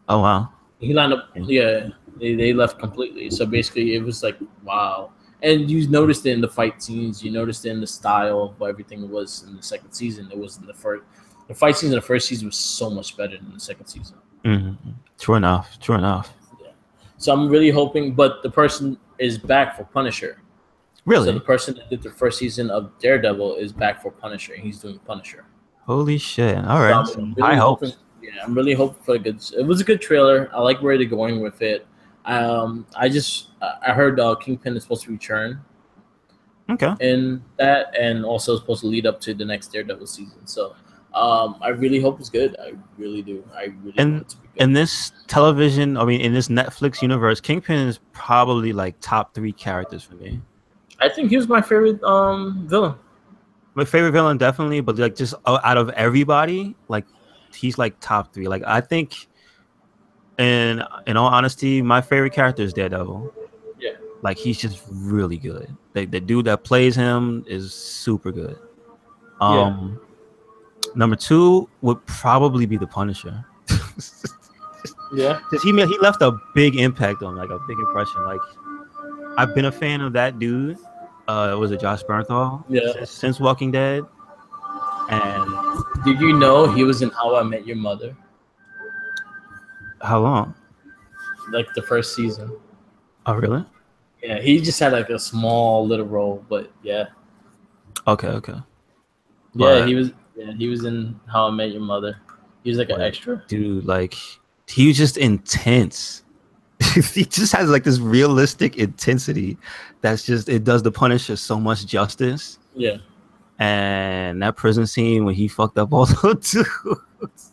Oh wow. He lined up. Yeah. Yeah, they left completely. So basically, it was like wow. And you noticed it in the fight scenes. You noticed it in the style of everything was in the second season. It was in the first. The fight scenes in the first season was so much better than the second season. Mm-hmm. True enough. True enough. Yeah. So I'm really hoping, but the person is back for Punisher. So the Really? person that did the first season of Daredevil is back for Punisher, and he's doing Punisher. Holy shit. All So right. I'm So high really hoping. hopes. Yeah, I'm really hoping for a good. It was a good trailer. I like where they're going with it. I heard Kingpin is supposed to return Okay. in that, and also supposed to lead up to the next Daredevil season. So, I really hope it's good. I really do. I really want And it to be good. in this television, I mean, in this Netflix universe, Kingpin is probably like top 3 characters for me. I think he was my favorite villain. My favorite villain, definitely, but like just out of everybody, like he's like top 3. Like I think, in all honesty, my favorite character is Daredevil. Yeah, Like he's just really good. The dude that plays him is super good. yeah, Um, Number 2 would probably be the Punisher. yeah, Because he left a big impact on like a big impression. Like I've been a fan of that dude. Was it Josh Bernthal yeah. since Walking Dead? And Did you know he was in How I Met Your Mother, how long? like the first season? Oh, really? Yeah, he just had like a small little role, but yeah, Okay, okay. yeah, But he was in How I Met Your Mother. He was like an extra. dude, like he was just intense. He just has like this realistic intensity that's just it does the Punisher so much justice. Yeah, And that prison scene when he fucked up all the dudes,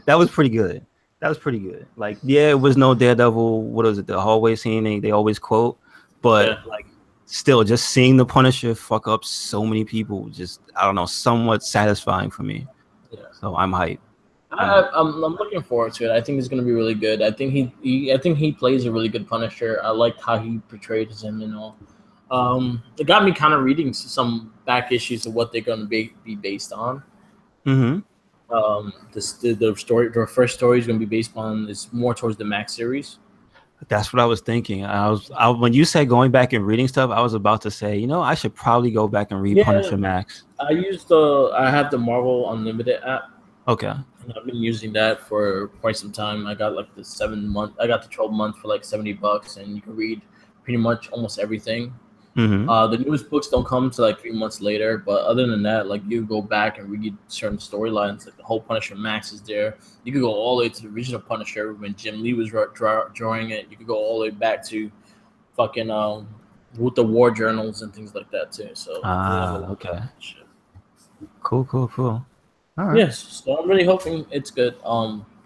that was pretty good. That was pretty good. Like, yeah, it was no Daredevil. What was it? The hallway scene they always quote, but yeah. like, still, just seeing the Punisher fuck up so many people, just I don't know, somewhat satisfying for me. Yeah. So I'm hyped. I'm looking forward to it. I think it's going to be really good. I think I think he plays a really good Punisher. I liked how he portrayed him and all. It got me kind of reading some back issues of what they're going to be based on. Mm-hmm. The story, the first story is going to be based on is more towards the Max series. That's what I was thinking. When you said going back and reading stuff, I was about to say, I should probably go back and read Yeah, Punisher Max. I have the Marvel Unlimited app. Okay. And I've been using that for quite some time. I got like the 7 month. I got the 12 month for like $70, and you can read pretty much almost everything. Mm-hmm. The newest books don't come to like 3 months later, but other than that, like you go back and read certain storylines. Like the whole Punisher Max is there. You could go all the way to the original Punisher when Jim Lee was drawing it. You could go all the way back to fucking with the war journals and things like that too. So Okay. Cool. All right. Yes, so I'm really hoping it's good.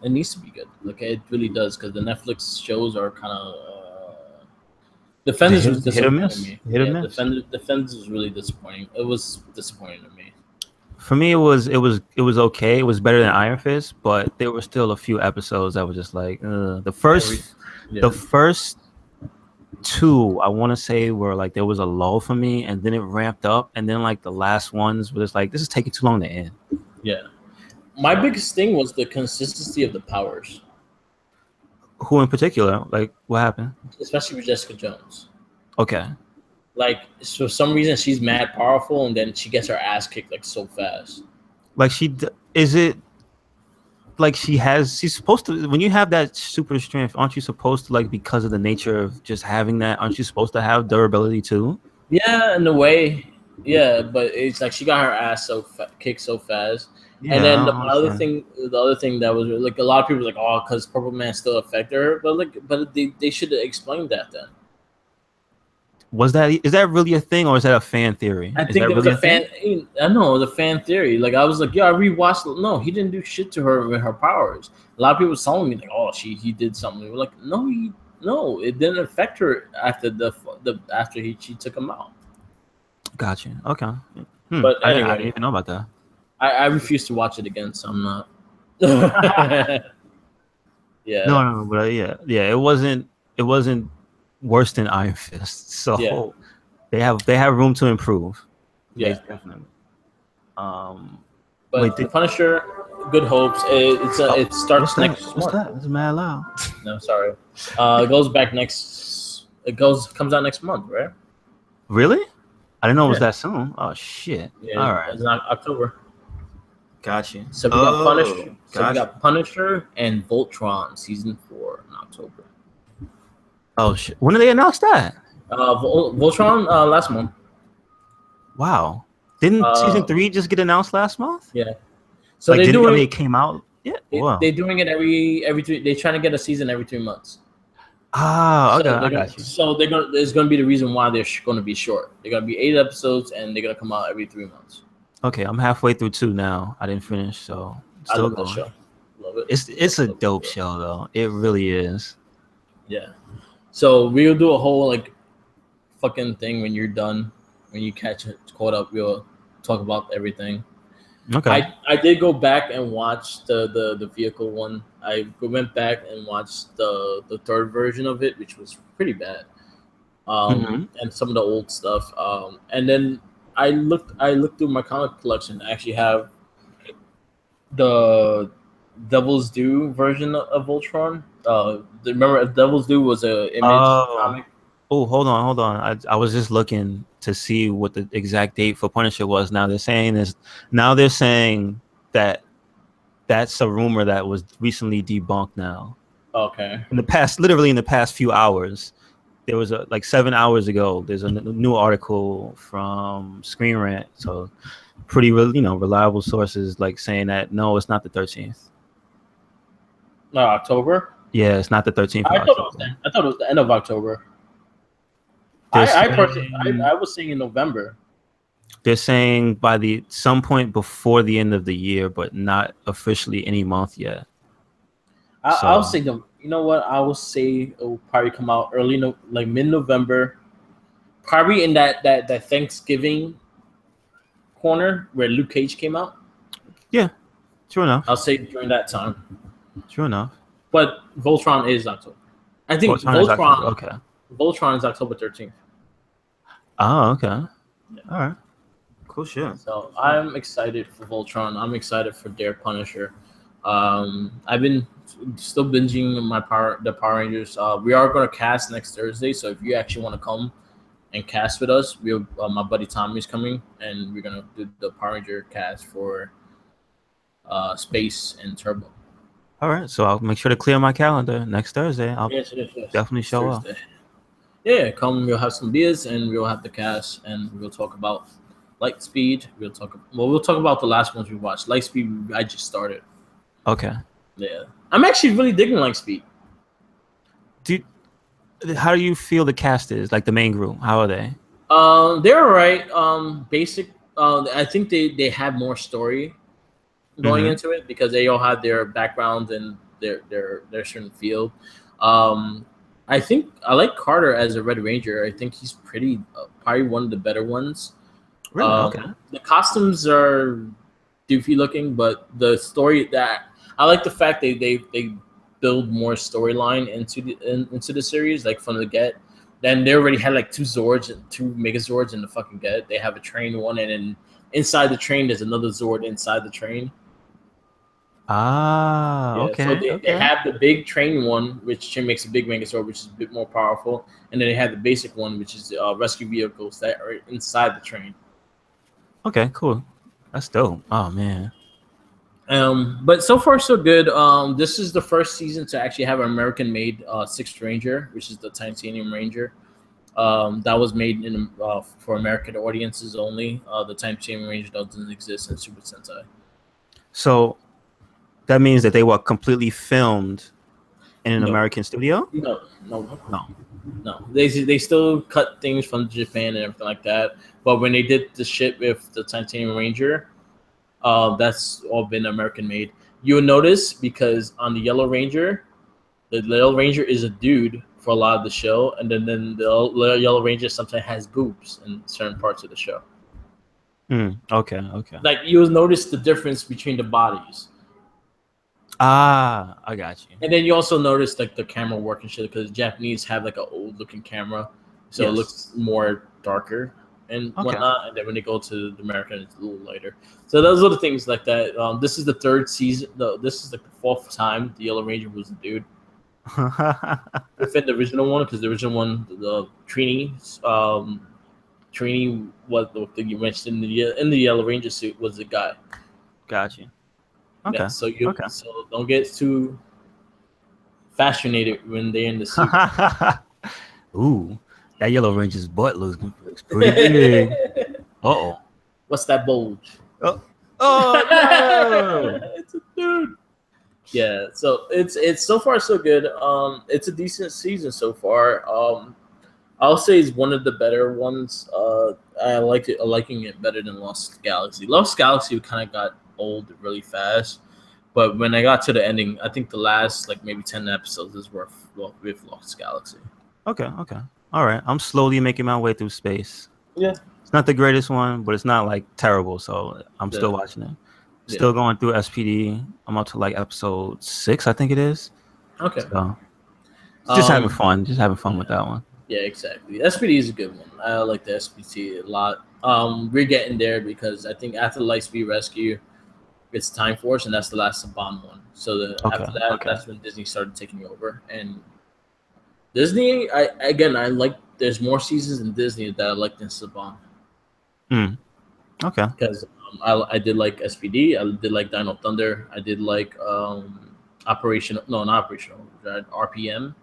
It needs to be good. Like it really does, because the Netflix shows are kind of. Defenders was Hit or disappointing miss. me. Hit or Yeah, miss. Defenders was really disappointing. It was disappointing to me. For me, it was okay. It was better than Iron Fist, but there were still a few episodes that were just like the first Yeah. the first 2 I want to say were like there was a lull for me, and then it ramped up, and then like the last ones were just like this is taking too long to end. Yeah. My biggest thing was the consistency of the powers. Who in particular? Like, what happened? especially with Jessica Jones. Okay. Like, for some reason, she's mad powerful, and then she gets her ass kicked like so fast. Like is it like she's supposed to, when you have that super strength, aren't you supposed to, like, because of the nature of just having that, aren't you supposed to have durability too? Yeah, in a way, yeah, but it's like she got her ass kicked so fast. And Yeah, I then don't understand. the other thing that was like a lot of people were like, oh, because Purple Man still affected her, but like, but they should have explained that then. Is that really a thing, or is that a fan theory? I Is think that there was really a a thing? fan. I know the fan theory. Like I was like, yeah, I rewatched. No, he didn't do shit to her with her powers. A lot of people was telling me like, oh, he did something. We're like, no, it didn't affect her after after she took him out. Gotcha. Okay. But I didn't anyway, even know about that. I refuse to watch it again, so I'm not. No, Yeah, no, but yeah, it wasn't worse than Iron Fist. yeah, So they have room to improve. They yeah. definitely. Um, wait, But the Punisher, Good Hopes. It what's starts that? next What's month. that? It's mad loud. No, sorry. It goes back next. Comes out next month, right? Really? I didn't know it was Yeah, that soon. Oh shit! yeah. All right, It's not October. gotcha. So we got Oh, Punisher. So we gotcha. got Punisher and Voltron season 4 in October. Oh shit! When did they announce that? Voltron last month. Wow! Didn't season Uh, 3 just get announced last month? yeah. So Like, they're didn't I mean doing it came out? Yeah. Wow. they're doing it every three. They're trying to get a season every 3 months. Ah, okay, So I got you. they're gonna. It's gonna be the reason why they're gonna be short. They're gonna be 8 episodes, and they're gonna come out every 3 months. Okay, I'm halfway through 2 now. I didn't finish, so I'm I still love that going. show. Love it. It's Love, a love, love dope it. show though. It really is. Yeah. So we'll do a whole like fucking thing when you're done. When you catch it, caught up, we'll talk about everything. Okay. I did go back and watch the vehicle one. I went back and watched the third version of it, which was pretty bad. Hmm. And some of the old stuff. And then I looked through my comic collection. I actually have the Devil's Due version of Voltron. Remember Devil's Due was a Image Oh, comic. hold on. I was just looking to see what the exact date for Punisher was. Now they're saying that that's a rumor that was recently debunked now. Okay. Literally in the past few hours. There was a, like, 7 hours ago. There's a new article from Screen Rant, so pretty reliable sources, like, saying that no, it's not the 13th. October. Yeah, it's not the 13th of I thought it was October. I thought it was the end of October. They're I personally saying I was saying in November. they're saying by the some point before the end of the year, but not officially any month yet. I'll So say you know what, I will say it will probably come out early, no, like mid November, probably in that Thanksgiving corner where Luke Cage came out. yeah, sure enough, I'll say during that time. sure enough. But Voltron is October. I think Voltron is October. Voltron Okay. Voltron is October 13th. Oh, okay. Yeah. All right. Cool shit. So I'm excited for Voltron. I'm excited for their Punisher. I've been still binging the Power Rangers. We are going to cast next Thursday, so if you actually want to come and cast with us, my buddy Tommy is coming, and we're gonna do the Power Ranger cast for Space and Turbo. All right. So I'll make sure to clear my calendar next Thursday. I'll Yes, yes, yes. definitely It's show up. Thursday. Yeah, come. We'll have some beers, and we'll have the cast, and we'll talk about Lightspeed. We'll talk about the last ones we watched. Lightspeed, I just started. Okay. Yeah, I'm actually really digging Lightspeed. Dude, how do you feel the cast is, like, the main group? How are they? They're all right. Basic. I think they have more story going Mm-hmm. into it because they all have their backgrounds and their certain field. Um, I think I like Carter as a Red Ranger. I think he's pretty probably one of the better ones. Really? Okay. The costumes are doofy looking, but the story that I like the fact they build more storyline into the series, like from the get. Then they already had like two Zords and two Megazords in the fucking get. They have a train one, and then inside the train there's another Zord inside the train. Ah, Yeah, so okay, they okay. have the big train one, which makes a big Megazord, which is a bit more powerful, and then they have the basic one, which is rescue vehicles that are inside the train. Okay, cool. That's dope. Oh man. But so far so good. This is the first season to actually have an American-made Sixth Ranger, which is the Titanium Ranger. That was made in for American audiences only. The Titanium Ranger doesn't exist in Super Sentai. So that means that they were completely filmed in an No, American studio? no, no, No. no. They still cut things from Japan and everything like that. But when they did the shit with the Titanium Ranger, that's all been American made. You'll notice because on the Yellow Ranger, the Yellow Ranger is a dude for a lot of the show, and then the Yellow Ranger sometimes has boobs in certain parts of the show. Okay, okay. Like you'll notice the difference between the bodies, Ah, I got you. and then you also notice like the camera work and shit because Japanese have like an old looking camera, so it Yes. looks more darker and Okay. whatnot. And then when they go to the American, it's a little lighter. So those are the things like that. This is the third season. No, this is like the fourth time the Yellow Ranger was a dude within the original one because the original one, the Trini, what the thing you mentioned in the Yellow Ranger suit was the guy. Got you. Yeah, Okay. so Okay. don't get too fascinated when they're in the suit. Ooh, that Yellow Ranger's butt looks pretty big. Uh-oh. What's that bulge? Oh, oh no. It's a dude. Yeah, so it's so far so good. It's a decent season so far. I'll say it's one of the better ones. I like it, liking it better than Lost Galaxy. Lost Galaxy kind of got old really fast, but when I got to the ending, I think the last like maybe 10 episodes is worth with Lost Galaxy. Okay, okay. All right. I'm slowly making my way through space. Yeah, It's not the greatest one, but it's not like terrible, so I'm yeah, still watching it. yeah. Still going through SPD. I'm up to like episode 6, I think it is. Okay. So just having Um, fun. Just having fun with yeah, that one. yeah, exactly. SPD is a good one. I like the SPT a lot. We're getting there because I think after Lightspeed Rescue, it's Time Force, and that's the last Saban one. So Okay, after that, okay. that's when Disney started taking over. And Disney, I like. There's more seasons in Disney that I like than Saban Mm, okay. because I did like SPD, I did like Dino Thunder, I did like Operational, no, not Operational, RPM.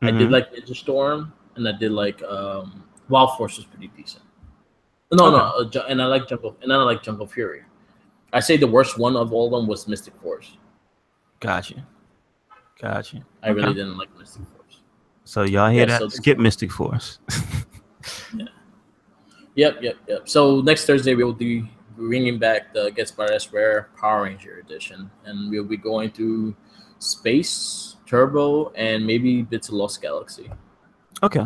I did Mm-hmm. like Ninja Storm, and I did like Wild Force was pretty decent. No, no, Okay. and I like Jungle Fury. I say the worst one of all of them was Mystic Force. Gotcha. Gotcha. I Okay. really didn't like Mystic Force. So y'all hear Yeah, that? so Skip Mystic Force. yeah. Yep. So next Thursday we'll be bringing back the Gets Better S Rare Power Ranger edition, and we'll be going through Space, Turbo, and maybe bits of Lost Galaxy. Okay.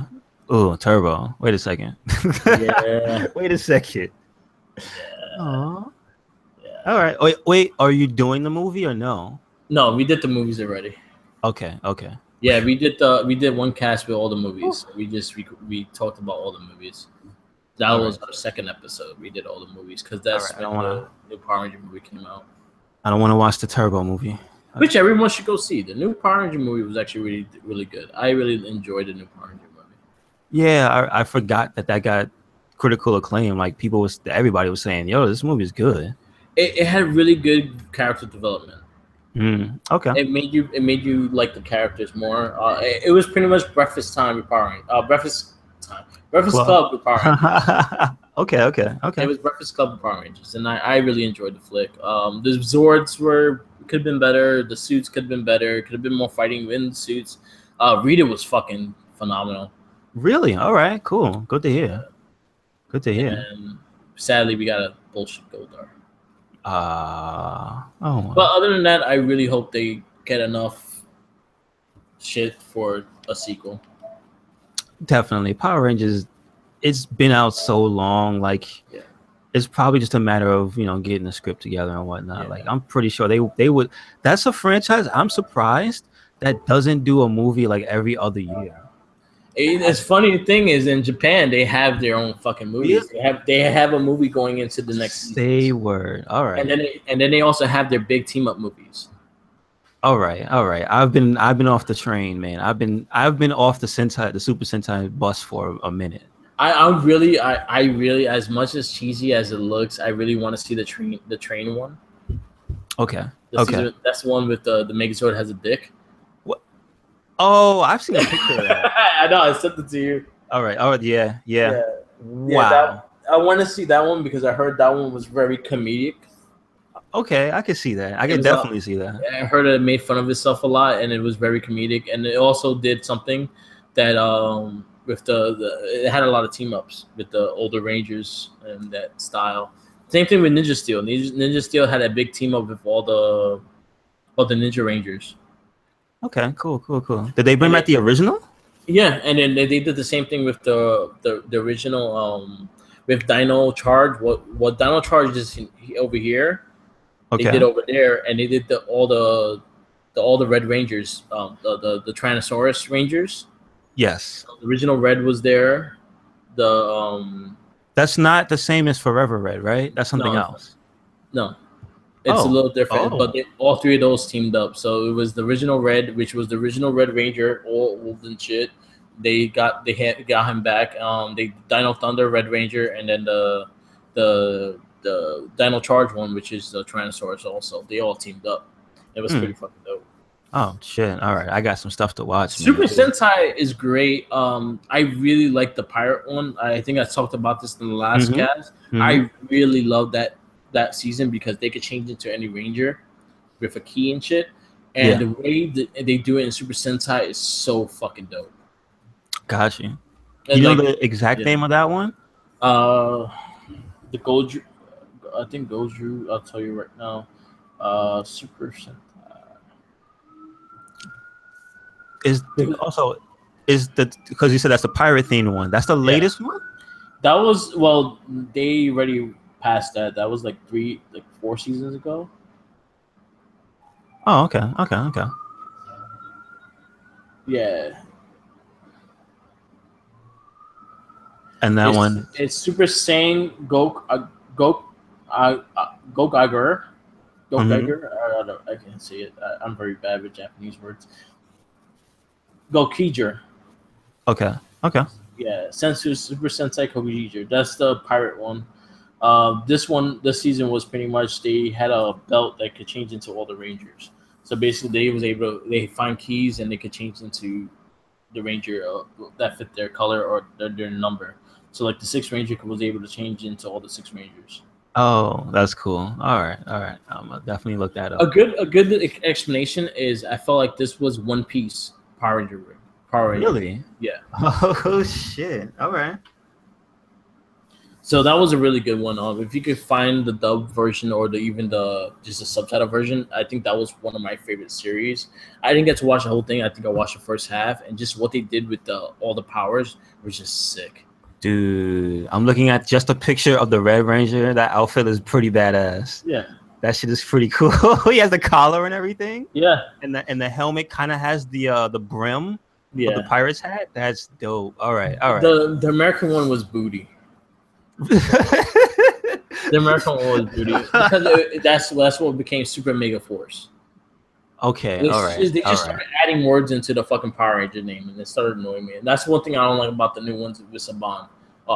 Oh, Turbo. Wait a second. Yeah, Wait a second. yeah, Aw. yeah. All right. Wait. Are you doing the movie or no? No, we did the movies already. Okay. Okay. Yeah, we did one cast with all the movies. We talked about all the movies. That All was right. our second episode. We did all the movies because All that's right. when the new Power Ranger movie came out. I don't want to watch the Turbo movie. Which everyone should go see. The new Power Ranger movie was actually really good. I really enjoyed the new Power Ranger movie. Yeah, I forgot that got critical acclaim. Like everybody was saying, "Yo, this movie is good." It had really good character development. Okay. It made you like the characters more. It was pretty much breakfast time with Power Rangers. Breakfast Club. Club with Power Rangers. Okay. Okay. It Okay. was Breakfast Club with Power Rangers, and I really enjoyed the flick. The Zords could have been better. The suits could have been better. Could have been more fighting in the suits. Rita was fucking phenomenal. Really? All right. Cool. Good to hear. Good to hear. And sadly, we got a bullshit Goldar. Oh. But other than that, I really hope they get enough shit for a sequel. Definitely. Power Rangers, it's been out so long. Like, Yeah. it's probably just a matter of, getting the script together and whatnot. Yeah. Like, I'm pretty sure they would. That's a franchise. I'm surprised that doesn't do a movie like every other year. It's funny thing is in Japan they have their own fucking movies. Really? They have a movie going into the next Say season, word. All right. and then they also have their big team up movies. All right. All right. I've been off the train, man. I've been off the Super Sentai bus for a minute. I really, as much as cheesy as it looks, I really want to see the train one. Okay. The Okay. season, that's the one with the Megazord has a dick. What? Oh, I've seen a picture of that. I know, I sent it to you. All right. All right. Yeah. Yeah. Yeah, yeah. Wow. That I want to see that one because I heard that one was very comedic. Okay. I can see that. I It can was definitely see that. I heard it made fun of itself a lot, and it was very comedic. And it also did something that with the it had a lot of team ups with the older Rangers and that style. Same thing with Ninja Steel. Ninja Steel had a big team up with all the Ninja Rangers. Okay. Cool. Cool. Cool. Did they bring And back the original? yeah, and then they did the same thing with the original with Dino Charge. What Dino Charge is over here, they Okay. did over there, and they did all the Red Rangers, the Tyrannosaurus Rangers. Yes. The original Red was there. The That's not the same as Forever Red, right? That's something no, else. no, it's a Oh. little different. But Oh. all three of those teamed up. So it was the original Red, which was the original Red Ranger, all old and shit. Got him back. They Dino Thunder, Red Ranger, and then the Dino Charge one, which is the Tyrannosaurus. Also, they all teamed up. It was pretty fucking dope. Oh shit! All right, I got some stuff to watch. Super Man. Sentai is great. I really like the pirate one. I think I talked about this in the last cast. I really love that season because they could change into any ranger with a key and shit. And the way that they do it in Super Sentai is so fucking dope. Got you. And You know the exact name of that one? The Goju, I think Goju. I'll tell you right now. Super Sentai. Is the because you said that's the pirate themed one. That's the latest one. That was they already passed that. That was like 4 seasons ago. Oh, okay, okay, okay. Yeah. And that one, it's Super Saiyan Geiger. I can't say it. I'm very bad with Japanese words. Gokeiger. okay, okay. Yeah, Sensu Super Sentai Gokeiger. That's the pirate one. This season was pretty much they had a belt that could change into all the Rangers. So basically, they find keys and they could change into the Ranger that fit their color or their number. So like the 6th Ranger was able to change into all the 6 Rangers. Oh, that's cool. All right, all right. I'll definitely look that up. A good explanation is I felt like this was One Piece Power Ranger. Really? Yeah. Oh shit! All right. So that was a really good one. If you could find the dub version or even just the subtitle version, I think that was one of my favorite series. I didn't get to watch the whole thing. I think I watched the first half, and just what they did with all the powers was just sick. Dude, I'm looking at just a picture of the Red Ranger. That outfit is pretty badass. Yeah, that shit is pretty cool. He has the collar and everything. Yeah, and the helmet kind of has the brim of the pirate's hat. That's dope. All right, all right. The American one was booty. The American one was booty because that's what became Super Mega Force. Okay, all right. They just started adding words into the fucking Power Ranger name, and it started annoying me. And that's one thing I don't like about the new ones with Saban.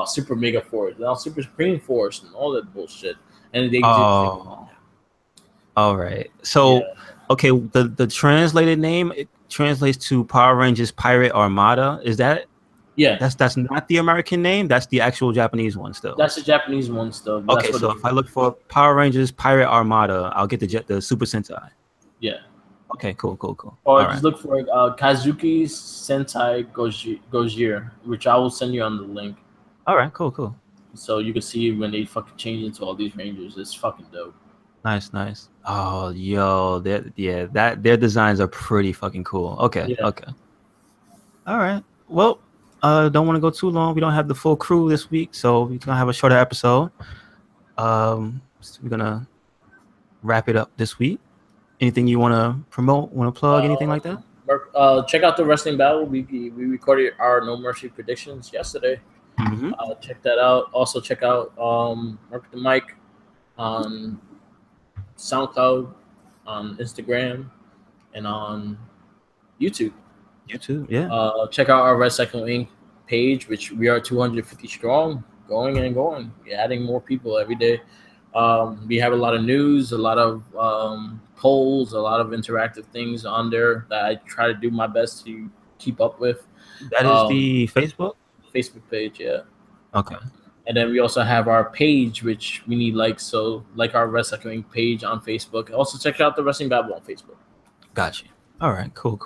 Super Mega Force, now Super Supreme Force, and all that bullshit. And they all right. So, okay, the translated name it translates to Power Rangers Pirate Armada. Is that? Yeah, that's not the American name. That's the actual Japanese one still. That's the Japanese one still. Okay, so if I look for Power Rangers Pirate Armada, I'll get the Super Sentai. Yeah. Okay, cool. Or just look for Kazuki Sentai Gojira, which I will send you on the link. All right, cool. So you can see when they fucking change into all these Rangers. It's fucking dope. Nice. Oh, yo, their designs are pretty fucking cool. Okay. All right. Well, don't want to go too long. We don't have the full crew this week, so we're gonna have a shorter episode. So we're gonna wrap it up this week. Anything you want to promote? Want to plug? Anything like that? check out the wrestling battle. We recorded our No Mercy predictions yesterday. Mm-hmm. Check that out. Also check out Mark the Mic on SoundCloud, on Instagram, and on YouTube. YouTube, yeah. Check out our Red Cycle Inc. page, which we are 250 strong, going and going. We're adding more people every day. We have a lot of news, a lot of polls, a lot of interactive things on there that I try to do my best to keep up with. That is Um, the Facebook. Facebook page, yeah. Okay, And then we also have our page, which we need likes. So like our wrestling page on Facebook. Also check out the Wrestling Babble on Facebook. got you. All right, cool.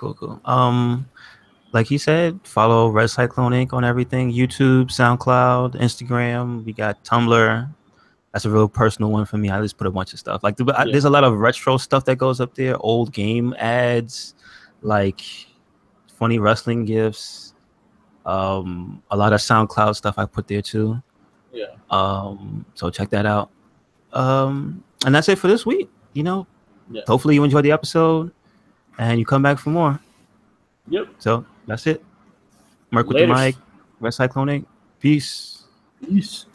Like he said, follow Red Cyclone Inc. on everything: YouTube, SoundCloud, Instagram. We got Tumblr. That's a real personal one for me. I just put a bunch of stuff. Like Yeah, there's a lot of retro stuff that goes up there, old game ads, like funny wrestling gifs. A lot of SoundCloud stuff I put there too. yeah, So check that out. And that's it for this week. yeah. Hopefully you enjoyed the episode and you come back for more. Yep. So that's it. Merc with the Later. mic, Red Cyclone Inc. Peace. Peace.